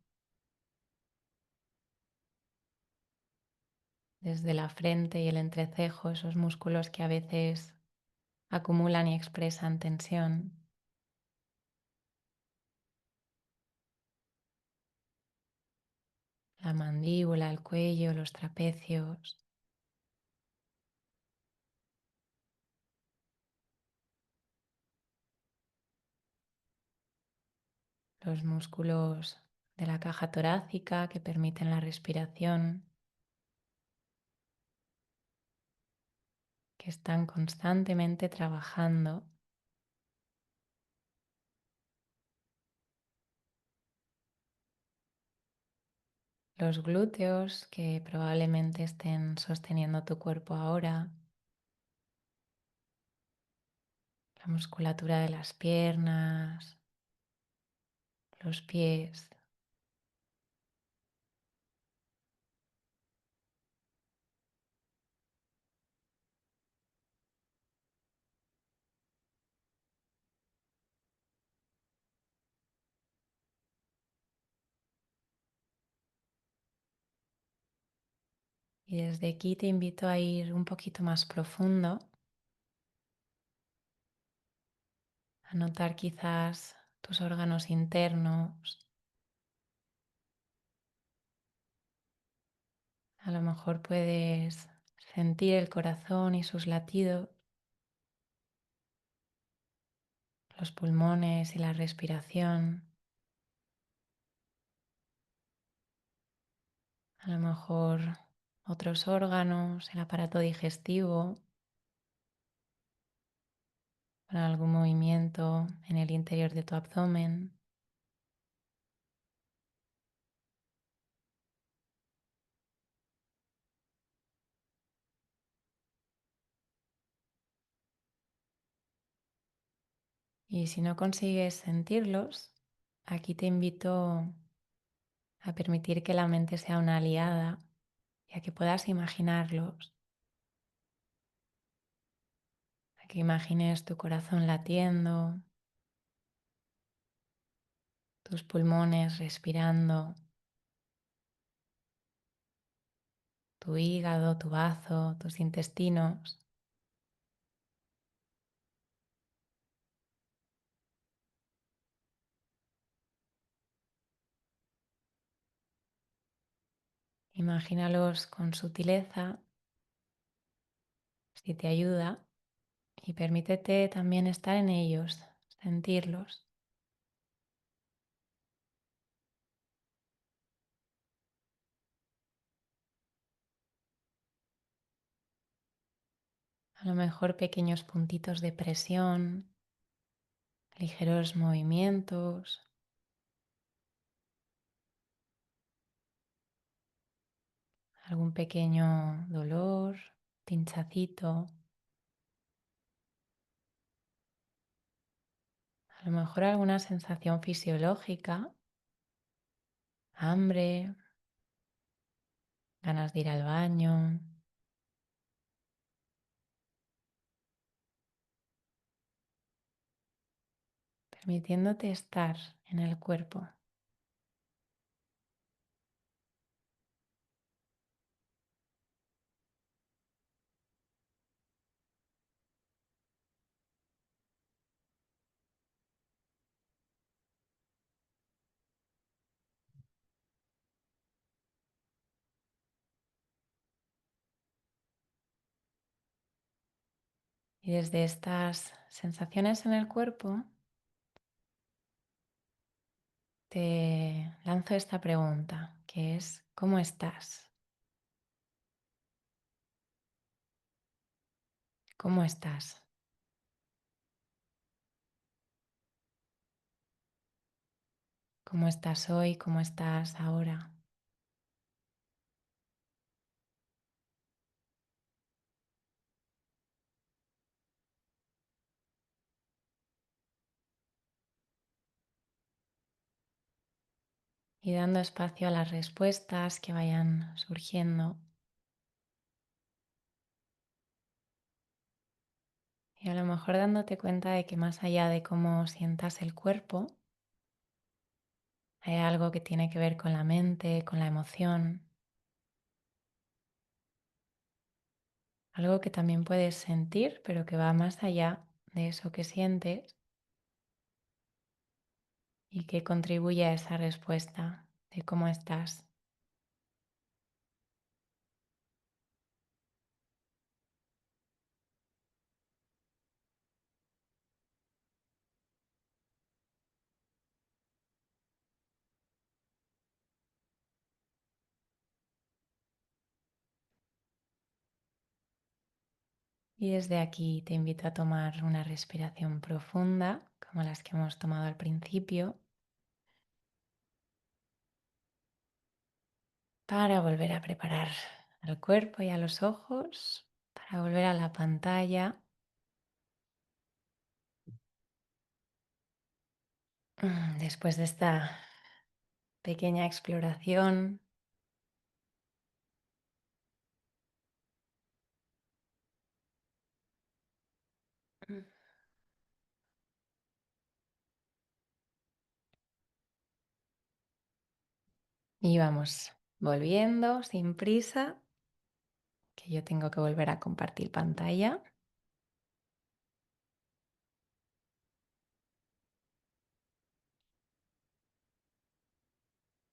desde la frente y el entrecejo, esos músculos que a veces acumulan y expresan tensión, la mandíbula, el cuello, los trapecios, los músculos de la caja torácica que permiten la respiración, que están constantemente trabajando. Los glúteos que probablemente estén sosteniendo tu cuerpo ahora, la musculatura de las piernas, los pies. Y desde aquí te invito a ir un poquito más profundo, a notar quizás tus órganos internos. A lo mejor puedes sentir el corazón y sus latidos, los pulmones y la respiración. A lo mejor otros órganos, el aparato digestivo, con algún movimiento en el interior de tu abdomen. Y si no consigues sentirlos, aquí te invito a permitir que la mente sea una aliada y a que puedas imaginarlos, a que imagines tu corazón latiendo, tus pulmones respirando, tu hígado, tu bazo, tus intestinos, Imagínalos con sutileza, si te ayuda, y permítete también estar en ellos, sentirlos. A lo mejor pequeños puntitos de presión, ligeros movimientos, algún pequeño dolor, pinchacito, a lo mejor alguna sensación fisiológica, hambre, ganas de ir al baño, permitiéndote estar en el cuerpo. Y desde estas sensaciones en el cuerpo, te lanzo esta pregunta, que es, ¿cómo estás? ¿Cómo estás? ¿Cómo estás hoy? ¿Cómo estás ahora? Y dando espacio a las respuestas que vayan surgiendo. Y a lo mejor dándote cuenta de que más allá de cómo sientas el cuerpo, hay algo que tiene que ver con la mente, con la emoción, algo que también puedes sentir, pero que va más allá de eso que sientes y que contribuye a esa respuesta de cómo estás. Y desde aquí te invito a tomar una respiración profunda, como las que hemos tomado al principio, para volver a preparar al cuerpo y a los ojos, para volver a la pantalla. Después de esta pequeña exploración, y vamos volviendo sin prisa, que yo tengo que volver a compartir pantalla.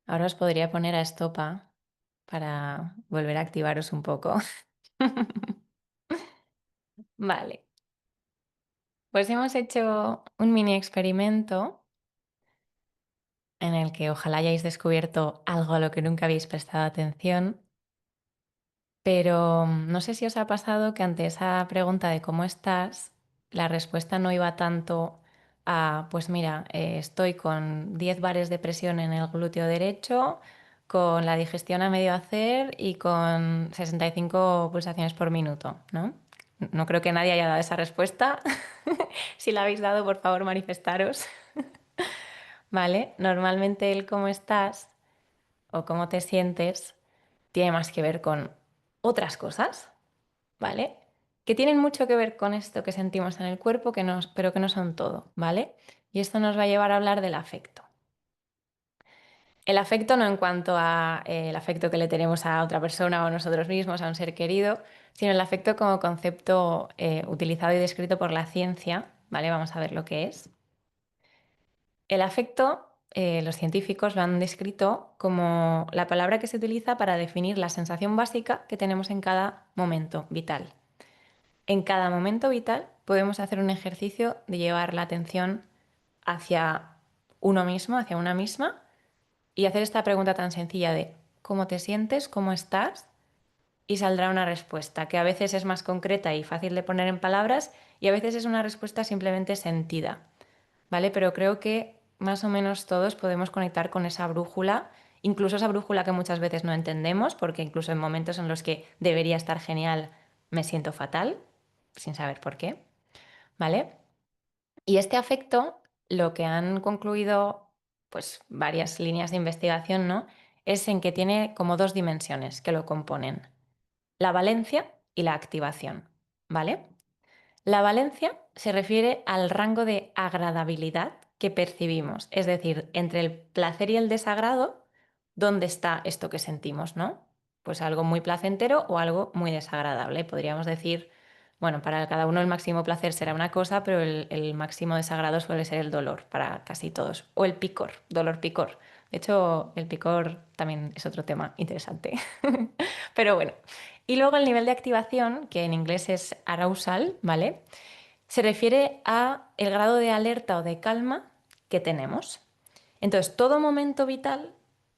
Ahora os podría poner a estopa para volver a activaros un poco. Vale, pues hemos hecho un mini experimento en el que ojalá hayáis descubierto algo a lo que nunca habéis prestado atención, pero no sé si os ha pasado que ante esa pregunta de cómo estás, la respuesta no iba tanto a, pues mira, estoy con 10 bares de presión en el glúteo derecho, con la digestión a medio hacer y con 65 pulsaciones por minuto, ¿no? No creo que nadie haya dado esa respuesta. Si la habéis dado, por favor, manifestaros. ¿Vale? Normalmente el cómo estás o cómo te sientes tiene más que ver con otras cosas, ¿vale? Que tienen mucho que ver con esto que sentimos en el cuerpo, pero que no son todo, ¿vale? Y esto nos va a llevar a hablar del afecto. El afecto no en cuanto a el afecto que le tenemos a otra persona o a nosotros mismos, a un ser querido, sino el afecto como concepto utilizado y descrito por la ciencia, ¿vale? Vamos a ver lo que es. El afecto los científicos lo han descrito como la palabra que se utiliza para definir la sensación básica que tenemos en cada momento vital. En cada momento vital podemos hacer un ejercicio de llevar la atención hacia uno mismo, hacia una misma, y hacer esta pregunta tan sencilla de ¿cómo te sientes? ¿Cómo estás? Y saldrá una respuesta que a veces es más concreta y fácil de poner en palabras y a veces es una respuesta simplemente sentida, ¿vale? Pero creo que más o menos todos podemos conectar con esa brújula, incluso esa brújula que muchas veces no entendemos, porque incluso en momentos en los que debería estar genial me siento fatal, sin saber por qué, ¿vale? Y este afecto, lo que han concluido pues varias líneas de investigación, ¿no? Es en que tiene como dos dimensiones que lo componen: la valencia y la activación, ¿vale? La valencia se refiere al rango de agradabilidad que percibimos, es decir, entre el placer y el desagrado, ¿dónde está esto que sentimos, no? Pues algo muy placentero o algo muy desagradable. Podríamos decir, bueno, para cada uno el máximo placer será una cosa, pero el máximo desagrado suele ser el dolor para casi todos. O el picor, dolor picor. De hecho, el picor también es otro tema interesante. Pero bueno, y luego el nivel de activación, que en inglés es arousal, ¿vale? Se refiere a el grado de alerta o de calma que tenemos. Entonces, todo momento vital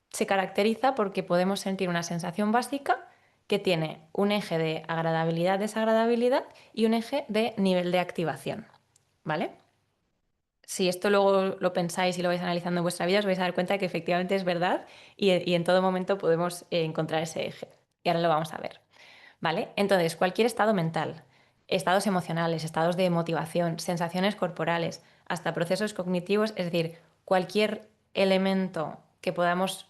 se caracteriza porque podemos sentir una sensación básica que tiene un eje de agradabilidad, desagradabilidad y un eje de nivel de activación, ¿vale? Si esto luego lo pensáis y lo vais analizando en vuestra vida, os vais a dar cuenta de que efectivamente es verdad y en todo momento podemos encontrar ese eje. Y ahora lo vamos a ver. ¿Vale? Entonces, cualquier estado mental, estados emocionales, estados de motivación, sensaciones corporales, hasta procesos cognitivos, es decir, cualquier elemento que podamos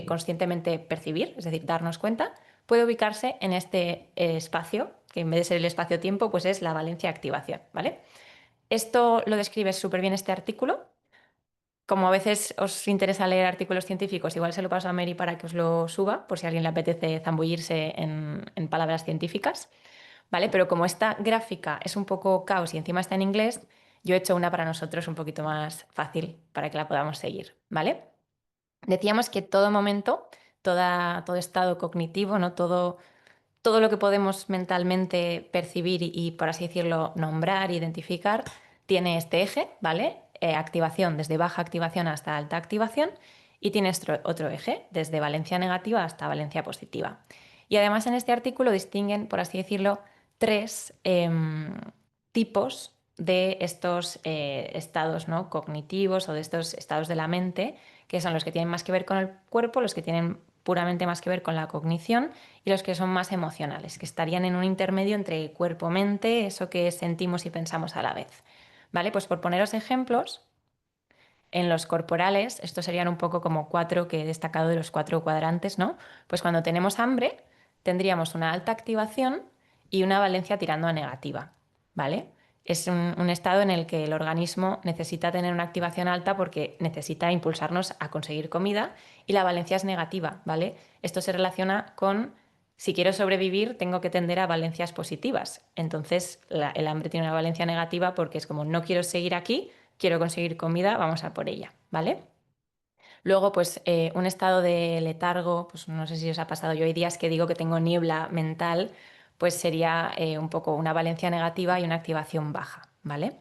conscientemente percibir, es decir, darnos cuenta, puede ubicarse en este espacio, que en vez de ser el espacio-tiempo, pues es la valencia-activación, ¿vale? Esto lo describe súper bien este artículo. Como a veces os interesa leer artículos científicos, igual se lo paso a Mary para que os lo suba, por si a alguien le apetece zambullirse en palabras científicas, ¿vale? Pero como esta gráfica es un poco caos y encima está en inglés, yo he hecho una para nosotros un poquito más fácil para que la podamos seguir, ¿vale? Decíamos que todo momento, todo estado cognitivo, ¿no? Todo lo que podemos mentalmente percibir y, por así decirlo, nombrar, identificar, tiene este eje, ¿vale? Activación, desde baja activación hasta alta activación, y tiene otro eje, desde valencia negativa hasta valencia positiva. Y además en este artículo distinguen, por así decirlo, tres tipos de estos estados, ¿no? Cognitivos o de estos estados de la mente, que son los que tienen más que ver con el cuerpo, los que tienen puramente más que ver con la cognición y los que son más emocionales, que estarían en un intermedio entre cuerpo-mente, eso que sentimos y pensamos a la vez. ¿Vale? Pues por poneros ejemplos, en los corporales, estos serían un poco como cuatro que he destacado de los cuatro cuadrantes, ¿no? Pues cuando tenemos hambre, tendríamos una alta activación y una valencia tirando a negativa, ¿vale? Es un estado en el que el organismo necesita tener una activación alta porque necesita impulsarnos a conseguir comida y la valencia es negativa, ¿vale? Esto se relaciona con si quiero sobrevivir, tengo que tender a valencias positivas. Entonces, el hambre tiene una valencia negativa porque es como no quiero seguir aquí, quiero conseguir comida, vamos a por ella, ¿vale? Luego, pues un estado de letargo, pues no sé si os ha pasado, yo hay días que digo que tengo niebla mental, pues sería un poco una valencia negativa y una activación baja, ¿vale?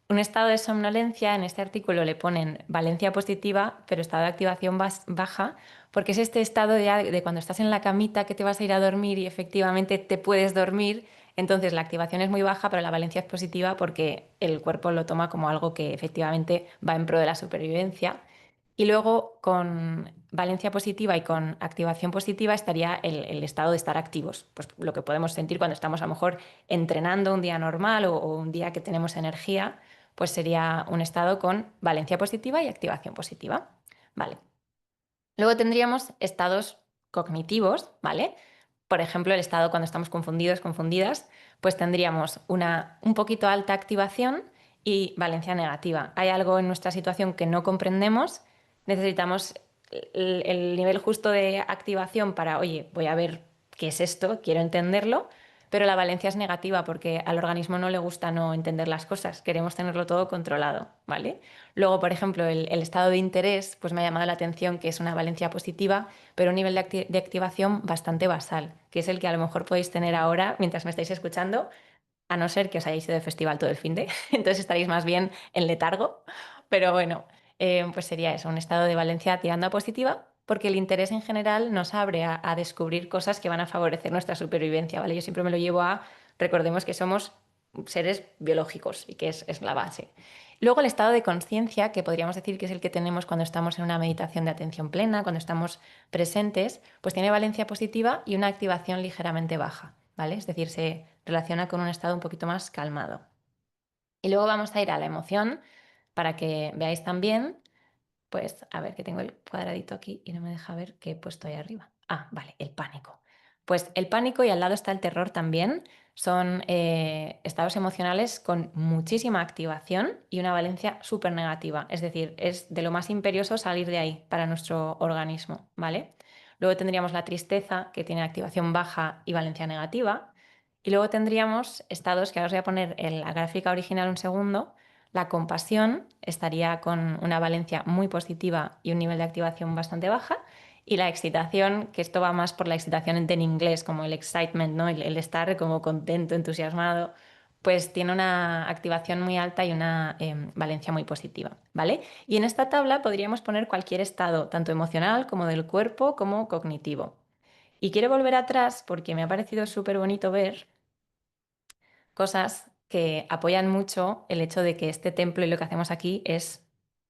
Un estado de somnolencia, en este artículo le ponen valencia positiva, pero estado de activación baja, porque es este estado ya de cuando estás en la camita que te vas a ir a dormir y efectivamente te puedes dormir, entonces la activación es muy baja, pero la valencia es positiva porque el cuerpo lo toma como algo que efectivamente va en pro de la supervivencia. Y luego con valencia positiva y con activación positiva estaría el estado de estar activos, pues lo que podemos sentir cuando estamos a lo mejor entrenando un día normal o un día que tenemos energía, pues sería un estado con valencia positiva y activación positiva. Vale. Luego tendríamos estados cognitivos, ¿vale? Por ejemplo, el estado cuando estamos confundidos, confundidas, pues tendríamos un poquito alta activación y valencia negativa. Hay algo en nuestra situación que no comprendemos, necesitamos el nivel justo de activación para, oye, voy a ver qué es esto, quiero entenderlo, pero la valencia es negativa porque al organismo no le gusta no entender las cosas, queremos tenerlo todo controlado, ¿vale? Luego, por ejemplo, el estado de interés, pues me ha llamado la atención que es una valencia positiva, pero un nivel de activación bastante basal, que es el que a lo mejor podéis tener ahora mientras me estáis escuchando, a no ser que os hayáis ido de festival todo el fin de, entonces estaréis más bien en letargo, pero bueno, pues sería eso, un estado de valencia tirando a positiva, porque el interés en general nos abre a descubrir cosas que van a favorecer nuestra supervivencia, ¿vale? Yo siempre me lo llevo a, recordemos que somos seres biológicos y que es la base. Luego el estado de conciencia, que podríamos decir que es el que tenemos cuando estamos en una meditación de atención plena, cuando estamos presentes, pues tiene valencia positiva y una activación ligeramente baja, ¿vale? Es decir, se relaciona con un estado un poquito más calmado. Y luego vamos a ir a la emoción para que veáis también, pues a ver que tengo el cuadradito aquí y no me deja ver qué he puesto ahí arriba. Ah, vale, el pánico. Pues el pánico y al lado está el terror también. Son estados emocionales con muchísima activación y una valencia súper negativa. Es decir, es de lo más imperioso salir de ahí para nuestro organismo, ¿vale? Luego tendríamos la tristeza, que tiene activación baja y valencia negativa. Y luego tendríamos estados, que ahora os voy a poner en la gráfica original un segundo. La compasión estaría con una valencia muy positiva y un nivel de activación bastante baja. Y la excitación, que esto va más por la excitación en inglés, como el excitement, ¿no? El estar como contento, entusiasmado, pues tiene una activación muy alta y una valencia muy positiva, ¿vale? Y en esta tabla podríamos poner cualquier estado, tanto emocional como del cuerpo, como cognitivo. Y quiero volver atrás porque me ha parecido súper bonito ver cosas que apoyan mucho el hecho de que este templo y lo que hacemos aquí es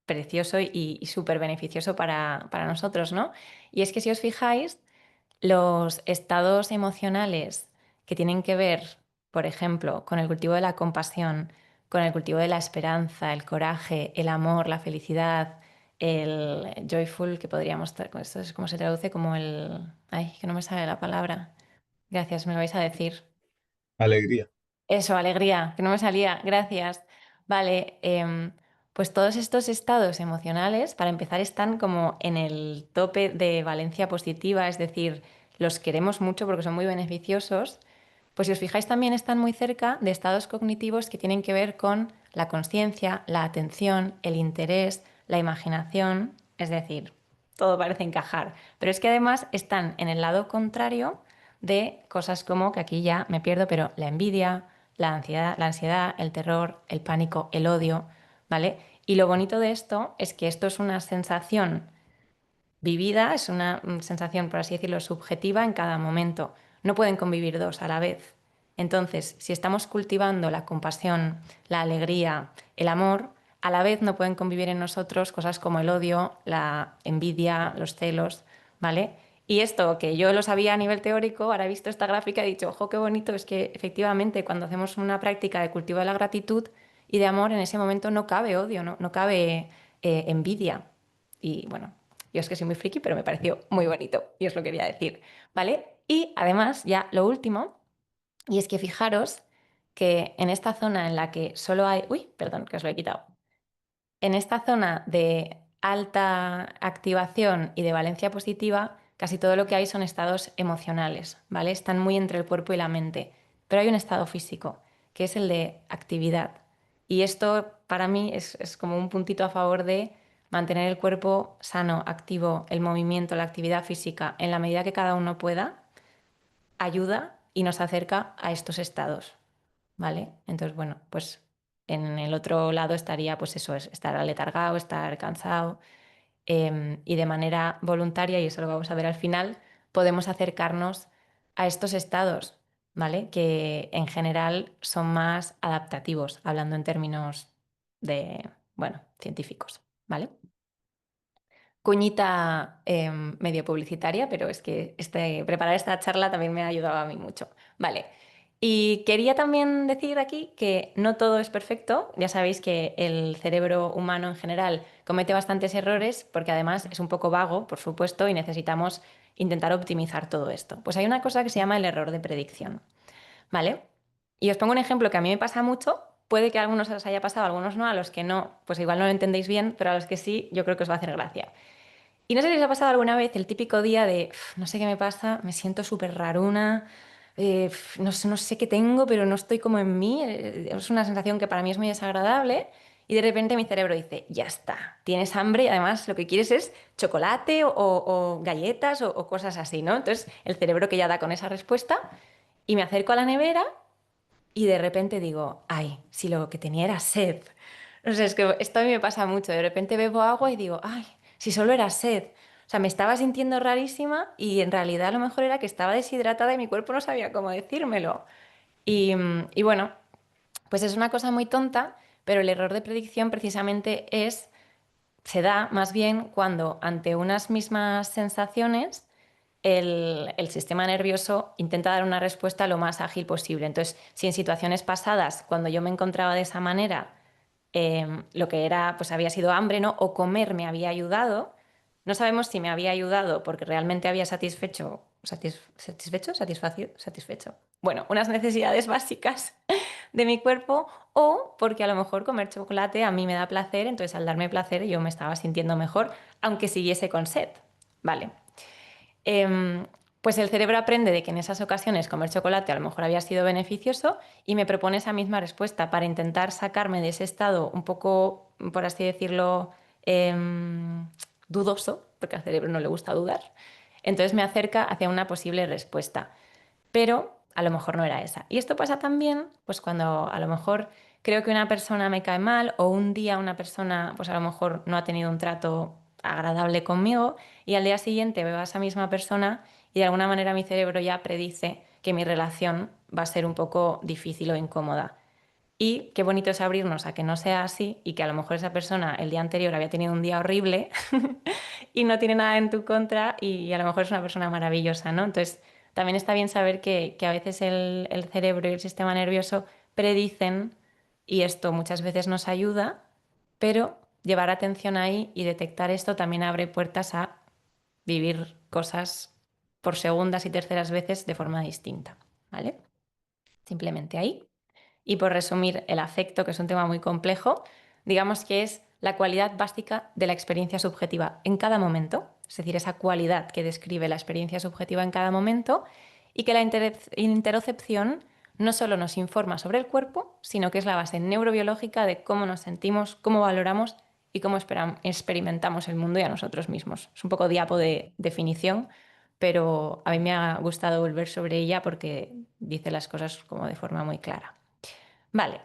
precioso y súper beneficioso para nosotros, ¿no? Y es que si os fijáis, los estados emocionales que tienen que ver, por ejemplo, con el cultivo de la compasión, con el cultivo de la esperanza, el coraje, el amor, la felicidad, el joyful, que podríamos, esto es como se traduce como el... Ay, que no me sale la palabra. Gracias, me lo vais a decir. Alegría. Eso, alegría, que no me salía, gracias. Vale, pues todos estos estados emocionales, para empezar, están como en el tope de valencia positiva, es decir, los queremos mucho porque son muy beneficiosos. Pues si os fijáis, también están muy cerca de estados cognitivos que tienen que ver con la conciencia, la atención, el interés, la imaginación, es decir, todo parece encajar. Pero es que además están en el lado contrario de cosas como, que aquí ya me pierdo, pero la envidia, la ansiedad, el terror, el pánico, el odio, ¿vale? Y lo bonito de esto es que esto es una sensación vivida, es una sensación, por así decirlo, subjetiva en cada momento. No pueden convivir dos a la vez. Entonces, si estamos cultivando la compasión, la alegría, el amor, a la vez no pueden convivir en nosotros cosas como el odio, la envidia, los celos, ¿vale? Y esto que yo lo sabía a nivel teórico, ahora he visto esta gráfica y he dicho, ojo, qué bonito, es que efectivamente cuando hacemos una práctica de cultivo de la gratitud y de amor, en ese momento no cabe odio, no cabe envidia. Y bueno, yo es que soy muy friki, pero me pareció muy bonito y os lo quería decir, ¿vale? Y además, ya lo último, y es que fijaros que en esta zona en la que solo hay... Uy, perdón, que os lo he quitado. En esta zona de alta activación y de valencia positiva, casi todo lo que hay son estados emocionales, ¿vale? Están muy entre el cuerpo y la mente. Pero hay un estado físico, que es el de actividad. Y esto para mí es como un puntito a favor de mantener el cuerpo sano, activo, el movimiento, la actividad física, en la medida que cada uno pueda, ayuda y nos acerca a estos estados, ¿vale? Entonces, bueno, pues en el otro lado estaría, pues eso, es estar aletargado, estar cansado, y de manera voluntaria, y eso lo vamos a ver al final, podemos acercarnos a estos estados, ¿vale? Que en general son más adaptativos, hablando en términos de, bueno, científicos, ¿vale? Cuñita medio publicitaria, pero es que preparar esta charla también me ha ayudado a mí mucho. Vale. Y quería también decir aquí que no todo es perfecto. Ya sabéis que el cerebro humano en general comete bastantes errores porque además es un poco vago, por supuesto, y necesitamos intentar optimizar todo esto. Pues hay una cosa que se llama el error de predicción, ¿vale? Y os pongo un ejemplo que a mí me pasa mucho. Puede que a algunos os haya pasado, a algunos no, a los que no, pues igual no lo entendéis bien, pero a los que sí, yo creo que os va a hacer gracia. Y no sé si os ha pasado alguna vez el típico día de, no sé qué me pasa, me siento súper raruna, no sé qué tengo, pero no estoy como en mí. Es una sensación que para mí es muy desagradable. Y de repente mi cerebro dice, ya está, tienes hambre y además lo que quieres es chocolate o galletas o cosas así, ¿no? Entonces el cerebro que ya da con esa respuesta y me acerco a la nevera y de repente digo, ay, si lo que tenía era sed. No sé, es que esto a mí me pasa mucho. De repente bebo agua y digo, ay, si solo era sed. O sea, me estaba sintiendo rarísima y en realidad a lo mejor era que estaba deshidratada y mi cuerpo no sabía cómo decírmelo. Y bueno, pues es una cosa muy tonta, pero el error de predicción precisamente se da más bien cuando ante unas mismas sensaciones el sistema nervioso intenta dar una respuesta lo más ágil posible. Entonces, si en situaciones pasadas, cuando yo me encontraba de esa manera, lo que era, pues había sido hambre, ¿no? O comer me había ayudado, no sabemos si me había ayudado porque realmente había satisfecho. Bueno, unas necesidades básicas de mi cuerpo o porque a lo mejor comer chocolate a mí me da placer, entonces al darme placer yo me estaba sintiendo mejor, aunque siguiese con sed. Vale. Em, pues el cerebro aprende de que en esas ocasiones comer chocolate a lo mejor había sido beneficioso y me propone esa misma respuesta para intentar sacarme de ese estado un poco, por así decirlo, dudoso, porque al cerebro no le gusta dudar. Entonces me acerca hacia una posible respuesta, pero a lo mejor no era esa. Y esto pasa también, pues cuando a lo mejor creo que una persona me cae mal o un día una persona, pues a lo mejor no ha tenido un trato agradable conmigo y al día siguiente veo a esa misma persona y de alguna manera mi cerebro ya predice que mi relación va a ser un poco difícil o incómoda. Y qué bonito es abrirnos a que no sea así y que a lo mejor esa persona el día anterior había tenido un día horrible y no tiene nada en tu contra y a lo mejor es una persona maravillosa, ¿no? Entonces, también está bien saber que a veces el cerebro y el sistema nervioso predicen y esto muchas veces nos ayuda, pero llevar atención ahí y detectar esto también abre puertas a vivir cosas por segundas y terceras veces de forma distinta, ¿vale? Simplemente ahí. Y por resumir, el afecto, que es un tema muy complejo, digamos que es la cualidad básica de la experiencia subjetiva en cada momento, es decir, esa cualidad que describe la experiencia subjetiva en cada momento y que la interocepción no solo nos informa sobre el cuerpo, sino que es la base neurobiológica de cómo nos sentimos, cómo valoramos y cómo experimentamos el mundo y a nosotros mismos. Es un poco diapo de definición, pero a mí me ha gustado volver sobre ella porque dice las cosas como de forma muy clara. Vale,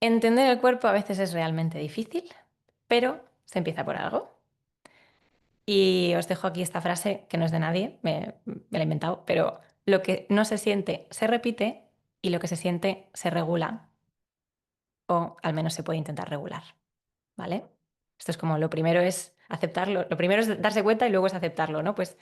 entender el cuerpo a veces es realmente difícil, pero se empieza por algo. Y os dejo aquí esta frase que no es de nadie, me la he inventado, pero lo que no se siente se repite y lo que se siente se regula o al menos se puede intentar regular. ¿Vale? Esto es como lo primero es aceptarlo, lo primero es darse cuenta y luego es aceptarlo, ¿no? Pues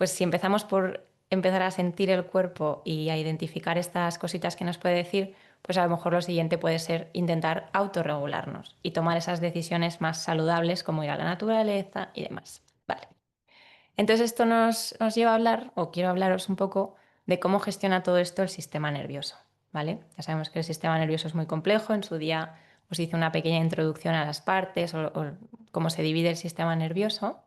si empezamos por empezar a sentir el cuerpo y a identificar estas cositas que nos puede decir, pues a lo mejor lo siguiente puede ser intentar autorregularnos y tomar esas decisiones más saludables como ir a la naturaleza y demás. Vale. Entonces esto nos lleva a hablar, o quiero hablaros un poco de cómo gestiona todo esto el sistema nervioso, ¿vale? Ya sabemos que el sistema nervioso es muy complejo, en su día os hice una pequeña introducción a las partes o cómo se divide el sistema nervioso.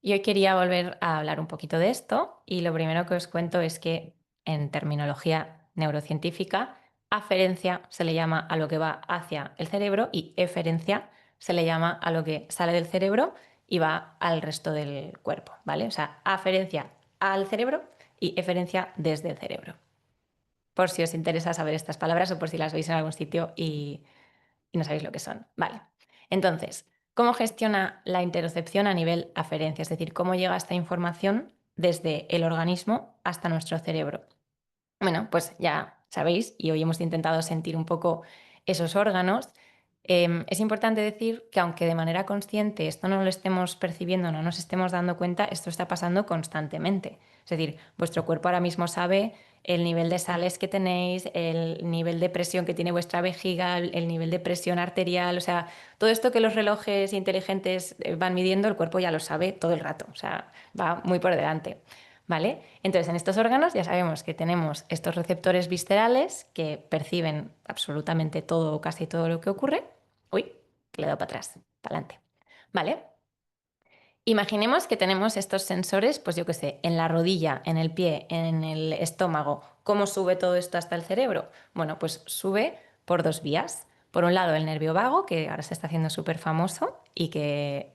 Y hoy quería volver a hablar un poquito de esto y lo primero que os cuento es que en terminología neurocientífica, aferencia se le llama a lo que va hacia el cerebro y eferencia se le llama a lo que sale del cerebro y va al resto del cuerpo, ¿vale? O sea, aferencia al cerebro y eferencia desde el cerebro. Por si os interesa saber estas palabras o por si las veis en algún sitio y no sabéis lo que son. Vale. Entonces, ¿cómo gestiona la interocepción a nivel aferencia? Es decir, ¿cómo llega esta información desde el organismo hasta nuestro cerebro? Bueno, pues ya sabéis, y hoy hemos intentado sentir un poco esos órganos. Es importante decir que aunque de manera consciente esto no lo estemos percibiendo, no nos estemos dando cuenta, esto está pasando constantemente. Es decir, vuestro cuerpo ahora mismo sabe el nivel de sales que tenéis, el nivel de presión que tiene vuestra vejiga, el nivel de presión arterial, o sea, todo esto que los relojes inteligentes van midiendo, el cuerpo ya lo sabe todo el rato, o sea, va muy por delante. ¿Vale? Entonces, en estos órganos ya sabemos que tenemos estos receptores viscerales que perciben absolutamente todo o casi todo lo que ocurre. Uy, le he dado para atrás, para adelante. ¿Vale? Imaginemos que tenemos estos sensores, pues yo qué sé, en la rodilla, en el pie, en el estómago. ¿Cómo sube todo esto hasta el cerebro? Bueno, pues sube por dos vías. Por un lado, el nervio vago, que ahora se está haciendo súper famoso y que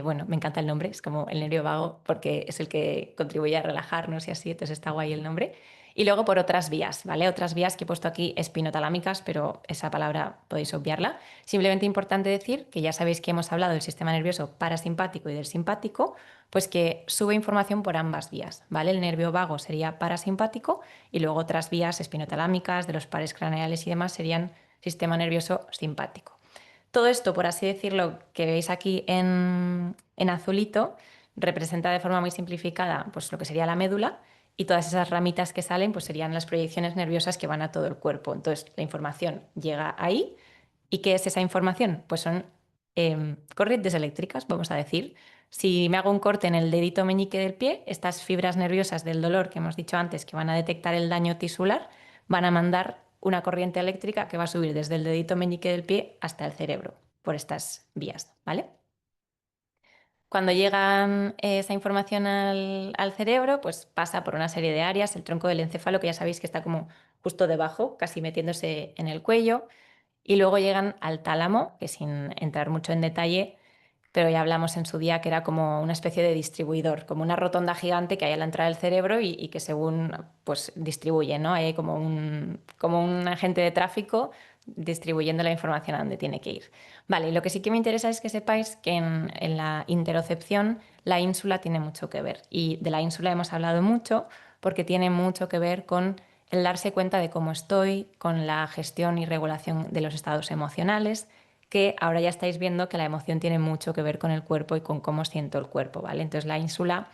bueno, me encanta el nombre, es como el nervio vago porque es el que contribuye a relajarnos y así, entonces está guay el nombre. Y luego por otras vías, ¿vale? Otras vías que he puesto aquí espinotalámicas, pero esa palabra podéis obviarla. Simplemente importante decir que ya sabéis que hemos hablado del sistema nervioso parasimpático y del simpático, pues que sube información por ambas vías, ¿vale? El nervio vago sería parasimpático y luego otras vías espinotalámicas de los pares craneales y demás serían sistema nervioso simpático. Todo esto, por así decirlo, que veis aquí en azulito, representa de forma muy simplificada pues, lo que sería la médula y todas esas ramitas que salen pues, serían las proyecciones nerviosas que van a todo el cuerpo. Entonces, la información llega ahí. ¿Y qué es esa información? Pues son corrientes eléctricas, vamos a decir. Si me hago un corte en el dedito meñique del pie, estas fibras nerviosas del dolor que hemos dicho antes, que van a detectar el daño tisular, van a mandar una corriente eléctrica que va a subir desde el dedito meñique del pie hasta el cerebro por estas vías, ¿vale? Cuando llega esa información al cerebro, pues pasa por una serie de áreas, el tronco del encéfalo, que ya sabéis que está como justo debajo, casi metiéndose en el cuello, y luego llegan al tálamo, que sin entrar mucho en detalle, pero ya hablamos en su día que era como una especie de distribuidor, como una rotonda gigante que hay a la entrada del cerebro y que según pues distribuye, ¿no? Hay como un agente de tráfico distribuyendo la información a donde tiene que ir. Vale, y lo que sí que me interesa es que sepáis que en la interocepción la ínsula tiene mucho que ver. Y de la ínsula hemos hablado mucho porque tiene mucho que ver con el darse cuenta de cómo estoy, con la gestión y regulación de los estados emocionales, que ahora ya estáis viendo que la emoción tiene mucho que ver con el cuerpo y con cómo siento el cuerpo, ¿vale? Entonces la ínsula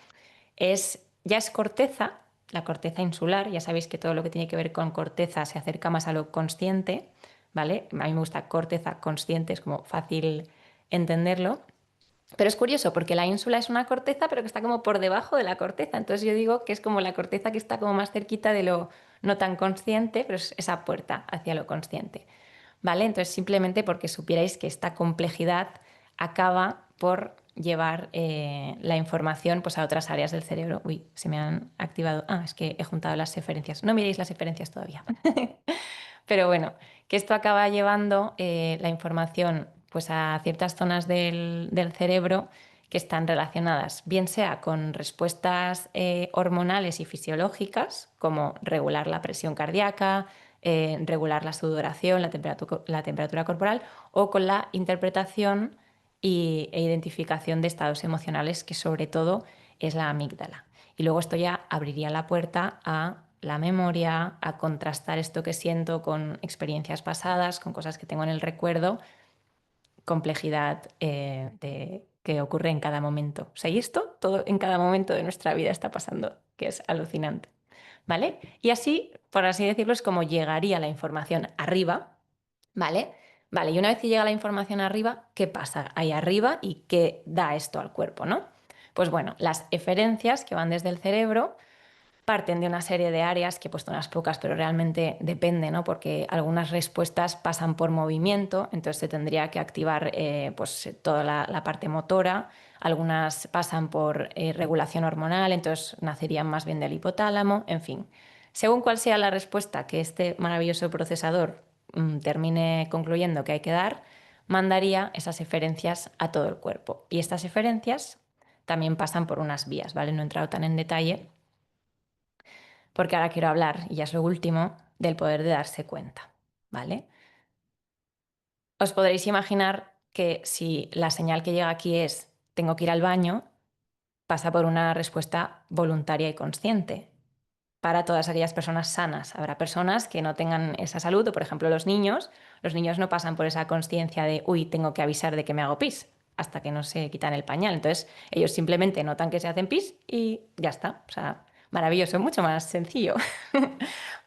ya es corteza, la corteza insular, ya sabéis que todo lo que tiene que ver con corteza se acerca más a lo consciente, ¿vale? A mí me gusta corteza consciente, es como fácil entenderlo. Pero es curioso porque la ínsula es una corteza, pero que está como por debajo de la corteza. Entonces yo digo que es como la corteza que está como más cerquita de lo no tan consciente, pero es esa puerta hacia lo consciente. ¿Vale? Entonces simplemente porque supierais que esta complejidad acaba por llevar la información pues, a otras áreas del cerebro. Uy, se me han activado. Ah, es que he juntado las referencias. No miréis las referencias todavía. Pero bueno, que esto acaba llevando la información pues, a ciertas zonas del cerebro que están relacionadas, bien sea con respuestas hormonales y fisiológicas, como regular la presión cardíaca, regular la sudoración, la temperatura corporal, o con la interpretación e identificación de estados emocionales, que sobre todo es la amígdala. Y luego esto ya abriría la puerta a la memoria, a contrastar esto que siento con experiencias pasadas, con cosas que tengo en el recuerdo, complejidad que ocurre en cada momento. O sea, y esto todo en cada momento de nuestra vida está pasando, que es alucinante. ¿Vale? Y así, por así decirlo, es como llegaría la información arriba, ¿vale? Vale, y una vez que llega la información arriba, ¿qué pasa ahí arriba y qué da esto al cuerpo, ¿no? Pues bueno, las eferencias que van desde el cerebro parten de una serie de áreas que he puesto unas pocas, pero realmente depende, ¿no? Porque algunas respuestas pasan por movimiento, entonces se tendría que activar pues, toda la parte motora, algunas pasan por regulación hormonal, entonces nacerían más bien del hipotálamo, en fin. Según cuál sea la respuesta que este maravilloso procesador termine concluyendo que hay que dar, mandaría esas eferencias a todo el cuerpo. Y estas eferencias también pasan por unas vías, ¿vale? No he entrado tan en detalle porque ahora quiero hablar, y ya es lo último, del poder de darse cuenta, ¿vale? Os podréis imaginar que si la señal que llega aquí es tengo que ir al baño, pasa por una respuesta voluntaria y consciente para todas aquellas personas sanas. Habrá personas que no tengan esa salud, o por ejemplo los niños no pasan por esa conciencia de, uy, tengo que avisar de que me hago pis, hasta que no se quitan el pañal. Entonces ellos simplemente notan que se hacen pis y ya está. O sea, maravilloso, mucho más sencillo.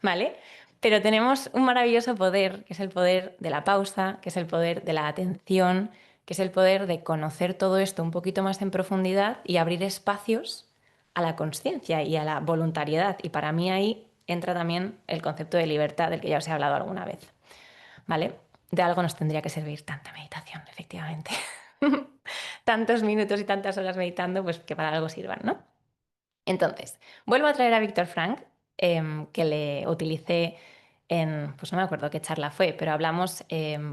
¿Vale? Pero tenemos un maravilloso poder, que es el poder de la pausa, que es el poder de la atención, que es el poder de conocer todo esto un poquito más en profundidad y abrir espacios a la consciencia y a la voluntariedad. Y para mí ahí entra también el concepto de libertad del que ya os he hablado alguna vez. ¿Vale? De algo nos tendría que servir tanta meditación, efectivamente. tantos minutos y tantas horas meditando, pues que para algo sirvan, ¿no? Entonces, vuelvo a traer a Víctor Frank, que le utilicé en, pues no me acuerdo qué charla fue, pero hablamos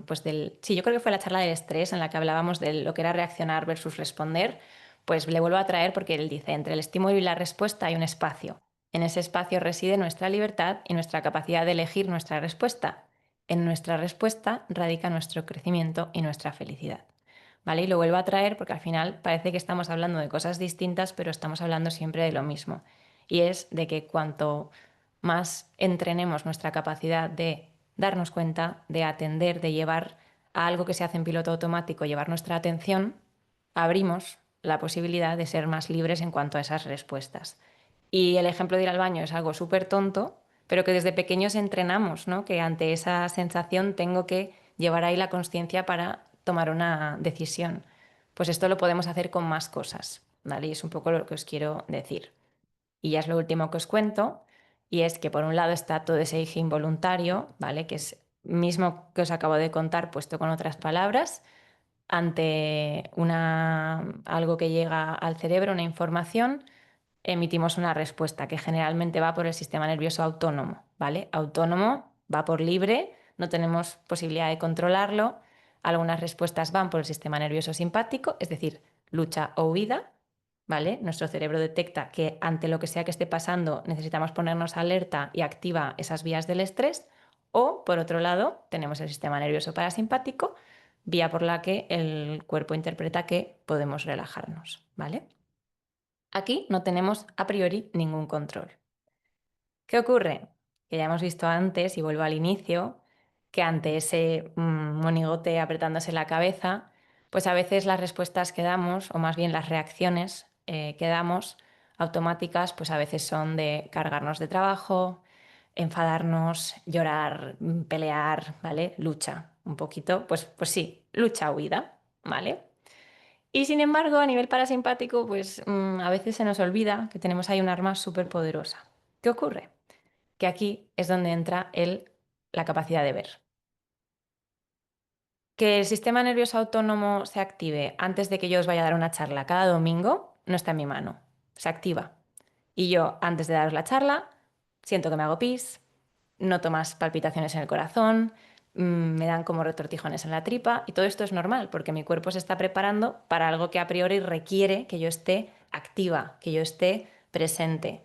pues del, sí, yo creo que fue la charla del estrés en la que hablábamos de lo que era reaccionar versus responder, pues le vuelvo a traer porque él dice, entre el estímulo y la respuesta hay un espacio. En ese espacio reside nuestra libertad y nuestra capacidad de elegir nuestra respuesta. En nuestra respuesta radica nuestro crecimiento y nuestra felicidad. ¿Vale? Y lo vuelvo a traer porque al final parece que estamos hablando de cosas distintas, pero estamos hablando siempre de lo mismo. Y es de que cuanto más entrenemos nuestra capacidad de darnos cuenta, de atender, de llevar a algo que se hace en piloto automático, llevar nuestra atención, abrimos la posibilidad de ser más libres en cuanto a esas respuestas. Y el ejemplo de ir al baño es algo súper tonto, pero que desde pequeños entrenamos, ¿no? Que ante esa sensación tengo que llevar ahí la conciencia para tomar una decisión. Pues esto lo podemos hacer con más cosas, ¿vale? Y es un poco lo que os quiero decir. Y ya es lo último que os cuento, y es que por un lado está todo ese eje involuntario, ¿vale? Que es mismo que os acabo de contar, puesto con otras palabras, ante algo que llega al cerebro, una información, emitimos una respuesta que generalmente va por el sistema nervioso autónomo, ¿vale? Autónomo va por libre, no tenemos posibilidad de controlarlo. Algunas respuestas van por el sistema nervioso simpático, es decir, lucha o huida, ¿vale? Nuestro cerebro detecta que ante lo que sea que esté pasando necesitamos ponernos alerta y activa esas vías del estrés. O, por otro lado, tenemos el sistema nervioso parasimpático, vía por la que el cuerpo interpreta que podemos relajarnos, ¿vale? Aquí no tenemos a priori ningún control. ¿Qué ocurre? Que ya hemos visto antes, y vuelvo al inicio, que ante ese monigote apretándose la cabeza, pues a veces las respuestas que damos, o más bien las reacciones que damos automáticas, pues a veces son de cargarnos de trabajo, enfadarnos, llorar, pelear, ¿vale? Lucha, un poquito, pues sí, lucha-huida, ¿vale? Y sin embargo, a nivel parasimpático, pues a veces se nos olvida que tenemos ahí un arma súper poderosa. ¿Qué ocurre? Que aquí es donde entra la capacidad de ver. Que el sistema nervioso autónomo se active antes de que yo os vaya a dar una charla cada domingo no está en mi mano. Se activa. Y yo, antes de daros la charla, siento que me hago pis, noto más palpitaciones en el corazón, me dan como retortijones en la tripa y todo esto es normal porque mi cuerpo se está preparando para algo que a priori requiere que yo esté activa, que yo esté presente.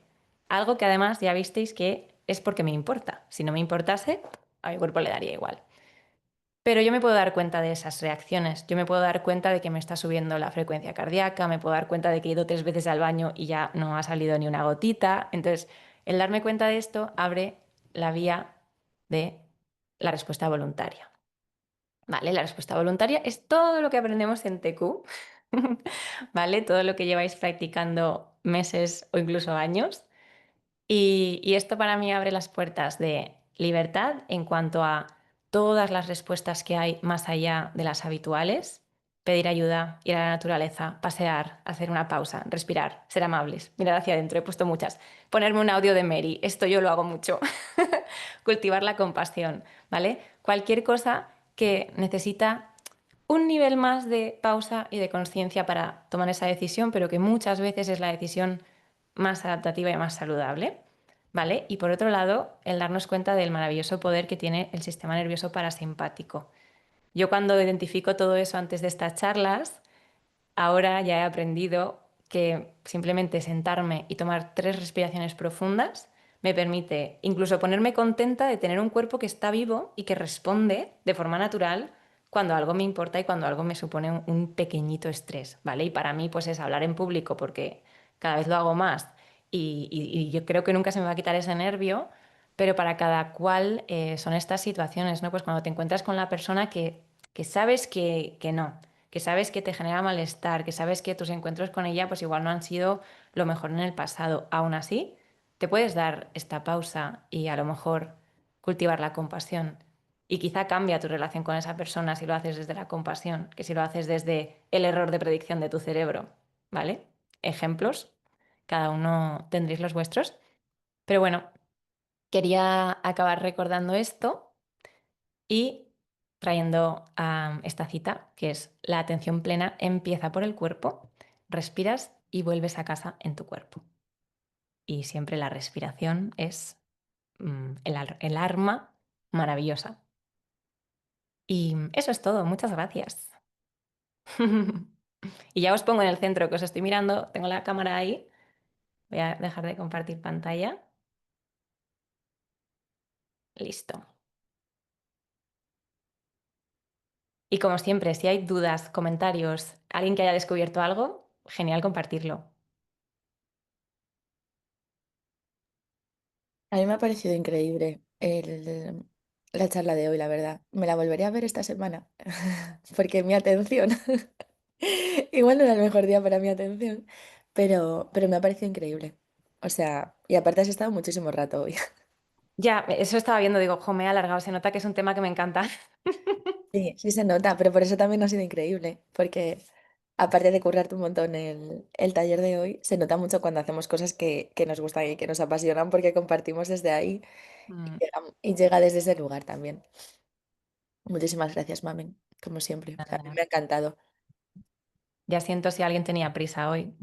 Algo que además ya visteis que es porque me importa. Si no me importase, a mi cuerpo le daría igual. Pero yo me puedo dar cuenta de esas reacciones. Yo me puedo dar cuenta de que me está subiendo la frecuencia cardíaca, me puedo dar cuenta de que he ido 3 veces al baño y ya no ha salido ni una gotita. Entonces, el darme cuenta de esto abre la vía de la respuesta voluntaria. ¿Vale? La respuesta voluntaria es todo lo que aprendemos en TQ, ¿vale? Todo lo que lleváis practicando meses o incluso años. Y esto para mí abre las puertas de libertad en cuanto a todas las respuestas que hay más allá de las habituales. Pedir ayuda, ir a la naturaleza, pasear, hacer una pausa, respirar, ser amables, mirar hacia adentro, he puesto muchas. Ponerme un audio de Mary, esto yo lo hago mucho. Cultivar la compasión, ¿vale? Cualquier cosa que necesita un nivel más de pausa y de conciencia para tomar esa decisión, pero que muchas veces es la decisión más adaptativa y más saludable, ¿vale? Y por otro lado, el darnos cuenta del maravilloso poder que tiene el sistema nervioso parasimpático. Yo cuando identifico todo eso antes de estas charlas, ahora ya he aprendido que simplemente sentarme y tomar 3 respiraciones profundas me permite incluso ponerme contenta de tener un cuerpo que está vivo y que responde de forma natural cuando algo me importa y cuando algo me supone un pequeñito estrés, ¿vale? Y para mí pues es hablar en público porque cada vez lo hago más y yo creo que nunca se me va a quitar ese nervio, pero para cada cual son estas situaciones, ¿no? Pues cuando te encuentras con la persona que sabes que no, que sabes que te genera malestar, que sabes que tus encuentros con ella pues igual no han sido lo mejor en el pasado. Aún así, te puedes dar esta pausa y a lo mejor cultivar la compasión. Y quizá cambia tu relación con esa persona si lo haces desde la compasión, que si lo haces desde el error de predicción de tu cerebro, ¿vale? Ejemplos, cada uno tendréis los vuestros. Pero bueno, quería acabar recordando esto y trayendo a esta cita, que es la atención plena empieza por el cuerpo, respiras y vuelves a casa en tu cuerpo. Y siempre la respiración es el arma maravillosa. Y eso es todo, muchas gracias. Y ya os pongo en el centro que os estoy mirando, tengo la cámara ahí, voy a dejar de compartir pantalla. Listo. Y como siempre, si hay dudas, comentarios, alguien que haya descubierto algo, genial compartirlo. A mí me ha parecido increíble la charla de hoy, la verdad. Me la volvería a ver esta semana, porque mi atención, igual no era el mejor día para mi atención, pero me ha parecido increíble. O sea, y aparte has estado muchísimo rato hoy. Ya, eso estaba viendo, digo, jo, me he alargado, se nota que es un tema que me encanta. Sí, sí se nota, pero por eso también ha sido increíble, porque aparte de currarte un montón el taller de hoy, se nota mucho cuando hacemos cosas que nos gustan y que nos apasionan porque compartimos desde ahí Mm, y llega desde ese lugar también. Muchísimas gracias, Mamen, como siempre. A mí nada. me ha encantado. Ya siento si alguien tenía prisa hoy.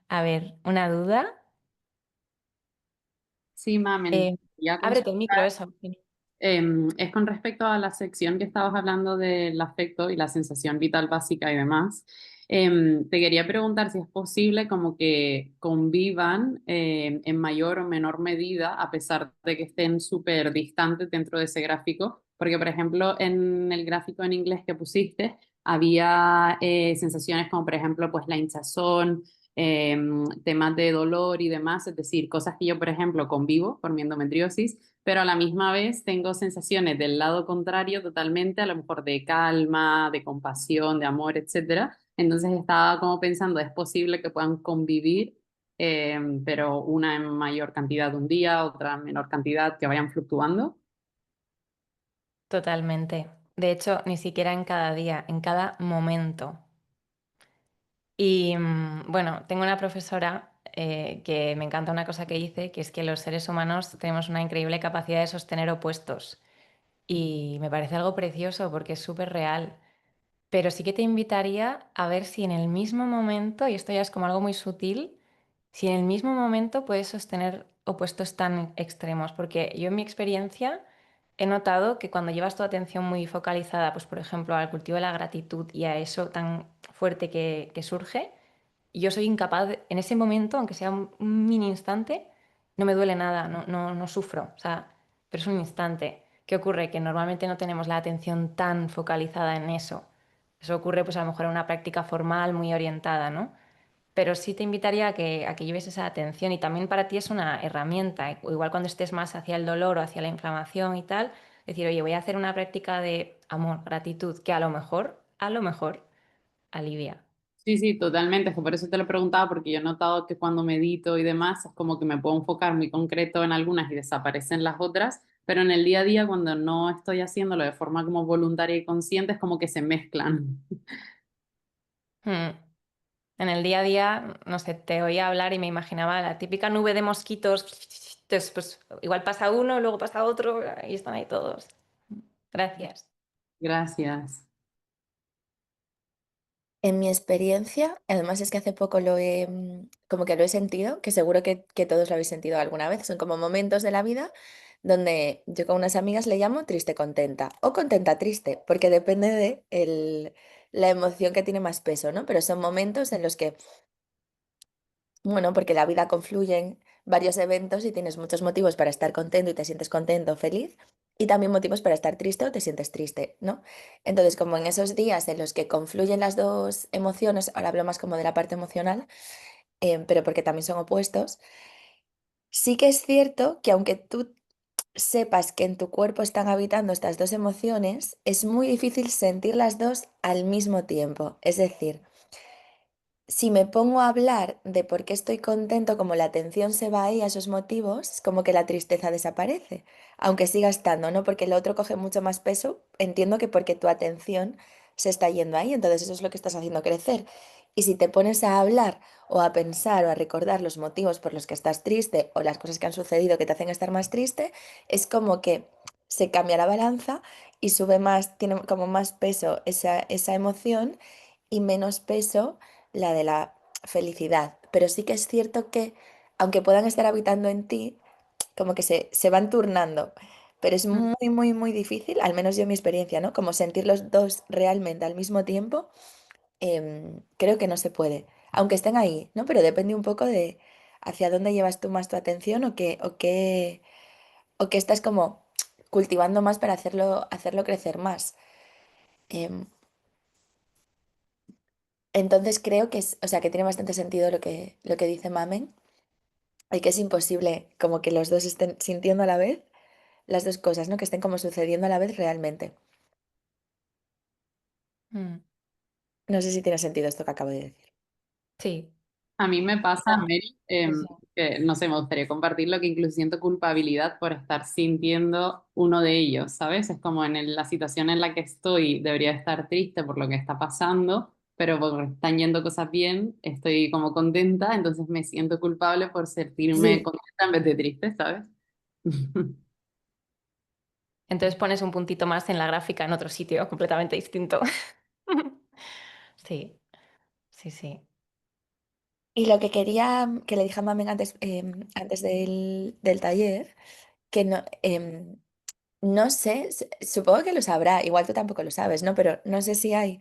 A ver, una duda. Sí, Mamen, quería Ábrete el micro, consultar. eso. Sí. Es con respecto a la sección que estabas hablando del afecto y la sensación vital básica y demás. Te quería preguntar si es posible como que convivan en mayor o menor medida a pesar de que estén súper distantes dentro de ese gráfico. Porque, por ejemplo, en el gráfico en inglés que pusiste, había sensaciones como, por ejemplo, pues la hinchazón, temas de dolor y demás, es decir, cosas que yo, por ejemplo, convivo por mi endometriosis, pero a la misma vez tengo sensaciones del lado contrario totalmente, a lo mejor de calma, de compasión, de amor, etcétera. Entonces estaba como pensando, ¿es posible que puedan convivir, pero una en mayor cantidad un día, otra en menor cantidad, que vayan fluctuando? Totalmente. De hecho, ni siquiera en cada día, en cada momento. Y bueno, tengo una profesora que me encanta una cosa que dice, que es que los seres humanos tenemos una increíble capacidad de sostener opuestos. Y me parece algo precioso porque es súper real. Pero sí que te invitaría a ver si en el mismo momento, y esto ya es como algo muy sutil, si en el mismo momento puedes sostener opuestos tan extremos. Porque yo en mi experiencia he notado que cuando llevas tu atención muy focalizada, pues por ejemplo, al cultivo de la gratitud y a eso tan fuerte que surge, yo soy incapaz, en ese momento, aunque sea un mini instante, no me duele nada, no sufro, o sea, pero es un instante. ¿Qué ocurre? Que normalmente no tenemos la atención tan focalizada en eso. Eso ocurre, pues a lo mejor en una práctica formal muy orientada, ¿no? Pero sí te invitaría a que lleves esa atención y también para ti es una herramienta. O igual cuando estés más hacia el dolor o hacia la inflamación y tal, decir, oye, voy a hacer una práctica de amor, gratitud, que a lo mejor, alivia. Sí, sí, totalmente. Es que por eso te lo preguntaba, porque yo he notado que cuando medito y demás, es como que me puedo enfocar muy concreto en algunas y desaparecen las otras, pero en el día a día, cuando no estoy haciéndolo de forma como voluntaria y consciente, es como que se mezclan. Hmm. En el día a día, no sé, te oía hablar y me imaginaba la típica nube de mosquitos. Entonces, pues igual pasa uno, luego pasa otro y están ahí todos. Gracias. Gracias. En mi experiencia, además es que hace poco como que lo he sentido, que seguro que todos lo habéis sentido alguna vez, son como momentos de la vida donde yo con unas amigas le llamo triste contenta o contenta triste, porque depende de la emoción que tiene más peso, ¿no? Pero son momentos en los que bueno, porque la vida confluyen varios eventos y tienes muchos motivos para estar contento y te sientes contento o feliz, y también motivos para estar triste o te sientes triste, ¿no? Entonces, como en esos días en los que confluyen las dos emociones, ahora hablo más como de la parte emocional, pero porque también son opuestos, sí que es cierto que aunque tú sepas que en tu cuerpo están habitando estas dos emociones, es muy difícil sentir las dos al mismo tiempo. Es decir, si me pongo a hablar de por qué estoy contento, como la atención se va ahí a esos motivos, es como que la tristeza desaparece, aunque siga estando, ¿no? Porque el otro coge mucho más peso, entiendo que porque tu atención se está yendo ahí, entonces eso es lo que estás haciendo crecer. Y si te pones a hablar o a pensar o a recordar los motivos por los que estás triste o las cosas que han sucedido que te hacen estar más triste, es como que se cambia la balanza y sube más, tiene como más peso esa emoción y menos peso la de la felicidad. Pero sí que es cierto que, aunque puedan estar habitando en ti, como que se van turnando. Pero es Mm. muy, muy, muy difícil, al menos yo en mi experiencia, ¿no? Como sentir los dos realmente al mismo tiempo, creo que no se puede. Aunque estén ahí, ¿no? Pero depende un poco de hacia dónde llevas tú más tu atención o qué estás como cultivando más para hacerlo crecer más. Em, entonces creo que o sea, que tiene bastante sentido lo que dice Mamen, y que es imposible como que los dos estén sintiendo a la vez las dos cosas, ¿no? Que estén como sucediendo a la vez realmente. Mm, No sé si tiene sentido esto que acabo de decir. sí. A mí me pasa, Ah, Mary, sí, sí. que no sé, me gustaría compartirlo, que incluso siento culpabilidad por estar sintiendo uno de ellos, ¿sabes? Es como la situación en la que estoy, debería estar triste por lo que está pasando, pero porque están yendo cosas bien, estoy como contenta, entonces me siento culpable por sentirme Sí. contenta en vez de triste, ¿sabes? Entonces pones un puntito más en la gráfica en otro sitio completamente distinto. Sí, sí, sí. Y lo que quería, que le dije a Mamen antes del taller, que no, no sé, supongo que lo sabrá, igual tú tampoco lo sabes, ¿no? Pero no sé si hay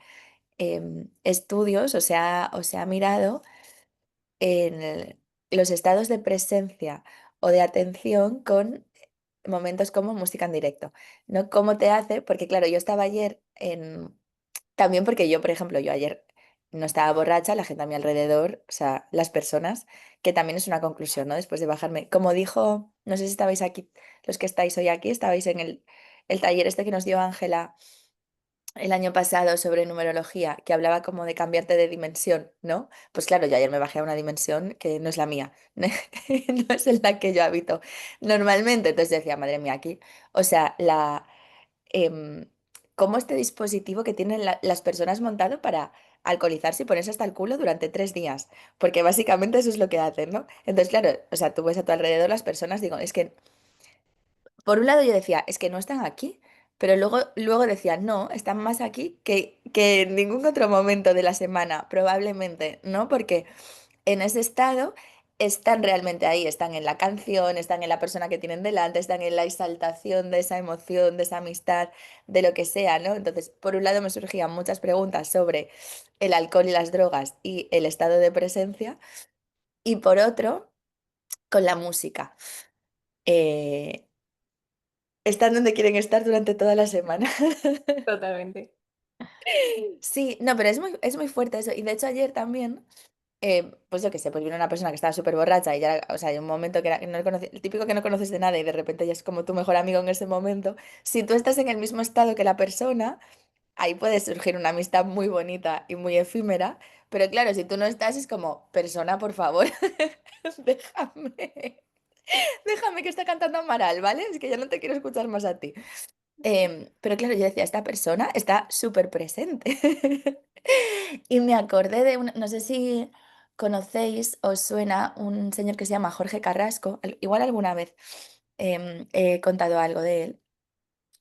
estudios o se ha mirado en los estados de presencia o de atención con momentos como música en directo, ¿no? ¿Cómo te hace? Porque claro, yo estaba ayer también porque yo, por ejemplo, yo ayer no estaba borracha, la gente a mi alrededor, o sea, las personas, que también es una conclusión, ¿no? Después de bajarme, como dijo, no sé si estabais aquí, los que estáis hoy aquí, estabais en el taller este que nos dio Ángela el año pasado sobre numerología, que hablaba como de cambiarte de dimensión, ¿no? Pues claro, yo ayer me bajé a una dimensión que no es la mía, no es en la que yo habito normalmente. Entonces decía, madre mía, aquí, o sea, em, cómo este dispositivo que tienen las personas montado para alcoholizarse y ponerse hasta el culo durante 3 días, porque básicamente eso es lo que hacen, ¿no? Entonces, claro, o sea, tú ves a tu alrededor las personas, digo, es que por un lado yo decía, es que no están aquí, pero luego decía, no, están más aquí que en ningún otro momento de la semana, probablemente, ¿no? Porque en ese estado están realmente ahí, están en la canción, están en la persona que tienen delante, están en la exaltación de esa emoción, de esa amistad, de lo que sea, ¿no? Entonces, por un lado me surgían muchas preguntas sobre el alcohol y las drogas y el estado de presencia, y por otro, con la música. Eh, Están donde quieren estar durante toda la semana. Totalmente. Sí, no, pero es muy fuerte eso. Y de hecho ayer también, pues yo qué sé, pues vino una persona que estaba súper borracha y ya, o sea, hay un momento que no le el típico que no conoces de nada y de repente ya es como tu mejor amigo en ese momento. Si tú estás en el mismo estado que la persona, ahí puede surgir una amistad muy bonita y muy efímera. Pero claro, si tú no estás, es como, persona, por favor, déjame, déjame que está cantando Amaral, ¿vale? Es que ya no te quiero escuchar más a ti. Pero claro, yo decía, esta persona está súper presente. Y me acordé de no sé si conocéis, os suena un señor que se llama Jorge Carrasco, igual alguna vez he contado algo de él.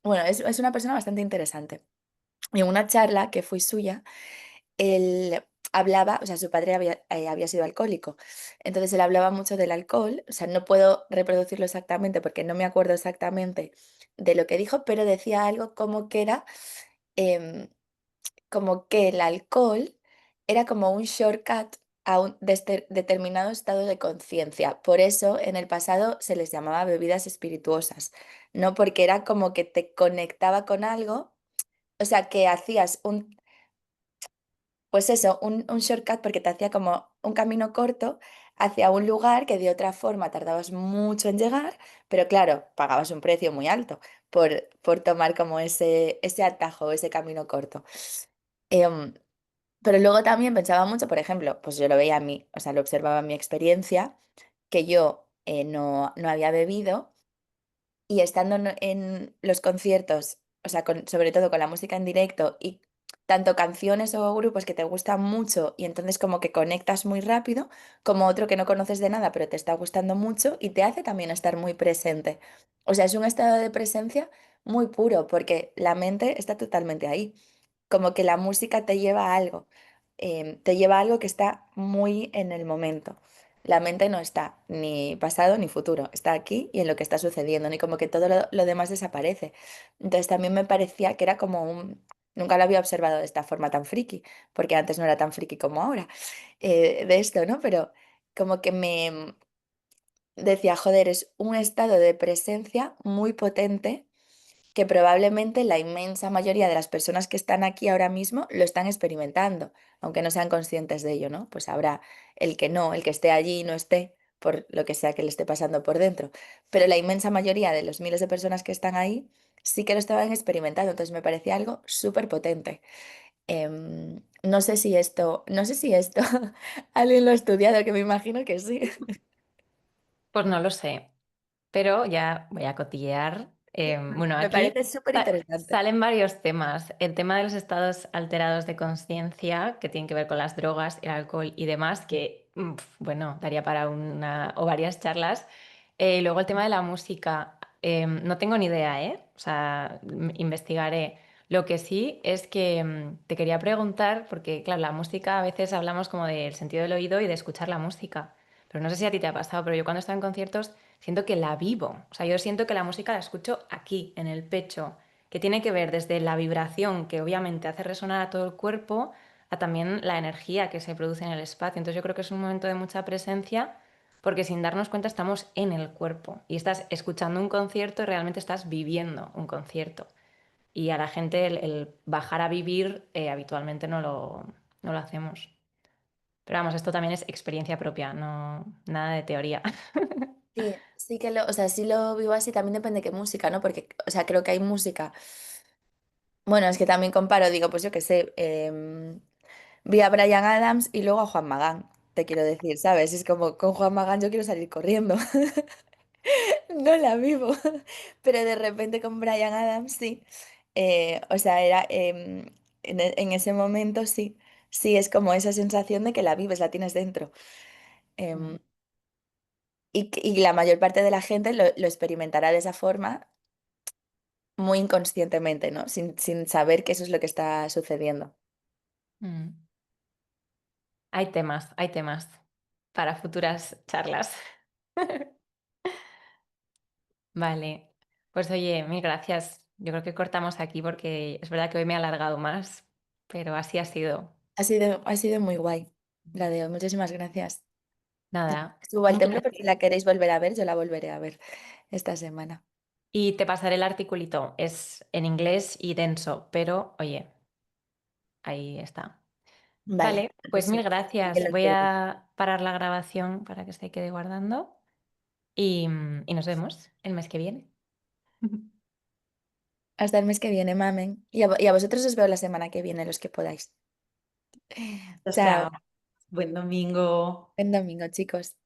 Bueno, es una persona bastante interesante. Y en una charla que fui suya, él hablaba, o sea, su padre había sido alcohólico. Entonces él hablaba mucho del alcohol, o sea, no puedo reproducirlo exactamente porque no me acuerdo exactamente de lo que dijo, pero decía algo como que era em, como que el alcohol era como un shortcut a un determinado estado de conciencia. Por eso en el pasado se les llamaba bebidas espirituosas, ¿no? Porque era como que te conectaba con algo, o sea, que hacías pues eso, un shortcut porque te hacía como un camino corto hacia un lugar que de otra forma tardabas mucho en llegar, pero claro, pagabas un precio muy alto por tomar como ese atajo, ese camino corto. Em, pero luego también pensaba mucho, por ejemplo, pues yo lo veía a mí, o sea, lo observaba en mi experiencia, que yo no había bebido y estando en los conciertos, o sea, sobre todo con la música en directo y tanto canciones o grupos que te gustan mucho y entonces como que conectas muy rápido, como otro que no conoces de nada pero te está gustando mucho y te hace también estar muy presente. O sea, es un estado de presencia muy puro, porque la mente está totalmente ahí. Como que la música te lleva a algo, te lleva a algo que está muy en el momento. La mente no está ni pasado ni futuro, está aquí y en lo que está sucediendo, ni como que todo lo demás desaparece. Entonces también me parecía que era como un... Nunca lo había observado de esta forma tan friki, porque antes no era tan friki como ahora, de esto, ¿no? Pero como que me decía, joder, es un estado de presencia muy potente que probablemente la inmensa mayoría de las personas que están aquí ahora mismo lo están experimentando, aunque no sean conscientes de ello, ¿no? Pues habrá el que no, el que esté allí y no esté, por lo que sea que le esté pasando por dentro. Pero la inmensa mayoría de los miles de personas que están ahí sí que lo estaban experimentando, entonces me parecía algo súper potente. No sé si esto alguien lo ha estudiado, que me imagino que sí. Pues no lo sé, pero ya voy a cotillear. Bueno, Me aquí parece súper interesante. salen varios temas. El tema de los estados alterados de conciencia, que tienen que ver con las drogas, el alcohol y demás, que, bueno, daría para una o varias charlas. Y luego el tema de la música. No tengo ni idea, ¿eh? O sea, investigaré. Lo que sí es que te quería preguntar, porque claro, la música a veces hablamos como del sentido del oído y de escuchar la música. Pero no sé si a ti te ha pasado, pero yo cuando estoy en conciertos siento que la vivo. O sea, yo siento que la música la escucho aquí, en el pecho, que tiene que ver desde la vibración que obviamente hace resonar a todo el cuerpo, a también la energía que se produce en el espacio. Entonces yo creo que es un momento de mucha presencia porque sin darnos cuenta estamos en el cuerpo y estás escuchando un concierto y realmente estás viviendo un concierto. Y a la gente el bajar a vivir habitualmente no lo hacemos. Pero vamos, esto también es experiencia propia, no nada de teoría. Sí, sí que o sea, sí lo vivo así, también depende de qué música, ¿no? Porque, o sea, creo que hay música. Bueno, es que también comparo, digo, pues yo qué sé, vi a Bryan Adams y luego a Juan Magán, te quiero decir, ¿sabes? Es como con Juan Magán yo quiero salir corriendo, no la vivo, pero de repente con Bryan Adams sí. O sea, era en ese momento sí, sí, es como esa sensación de que la vives, la tienes dentro. Em, y la mayor parte de la gente lo experimentará de esa forma muy inconscientemente, ¿no? Sin saber que eso es lo que está sucediendo. Mm. Hay temas para futuras charlas. Vale, pues oye, mil gracias. Yo creo que cortamos aquí porque es verdad que hoy me he alargado más, pero así ha sido. Ha sido muy guay, la de hoy. Muchísimas gracias. Nada, Subo al muchas templo por si gracias. la queréis volver a ver, yo la volveré a ver esta semana. Y te pasaré el articulito. Es en inglés y denso, pero oye, ahí está. Vale, Vale, pues pues mil sí, sí que gracias. lo Voy escribí. a parar la grabación para que se quede guardando y nos vemos el mes que viene. Hasta el mes que viene, mamen. Y a vosotros os veo la semana que viene, los que podáis. Chao, Chao. chao. Buen domingo. Buen domingo, chicos.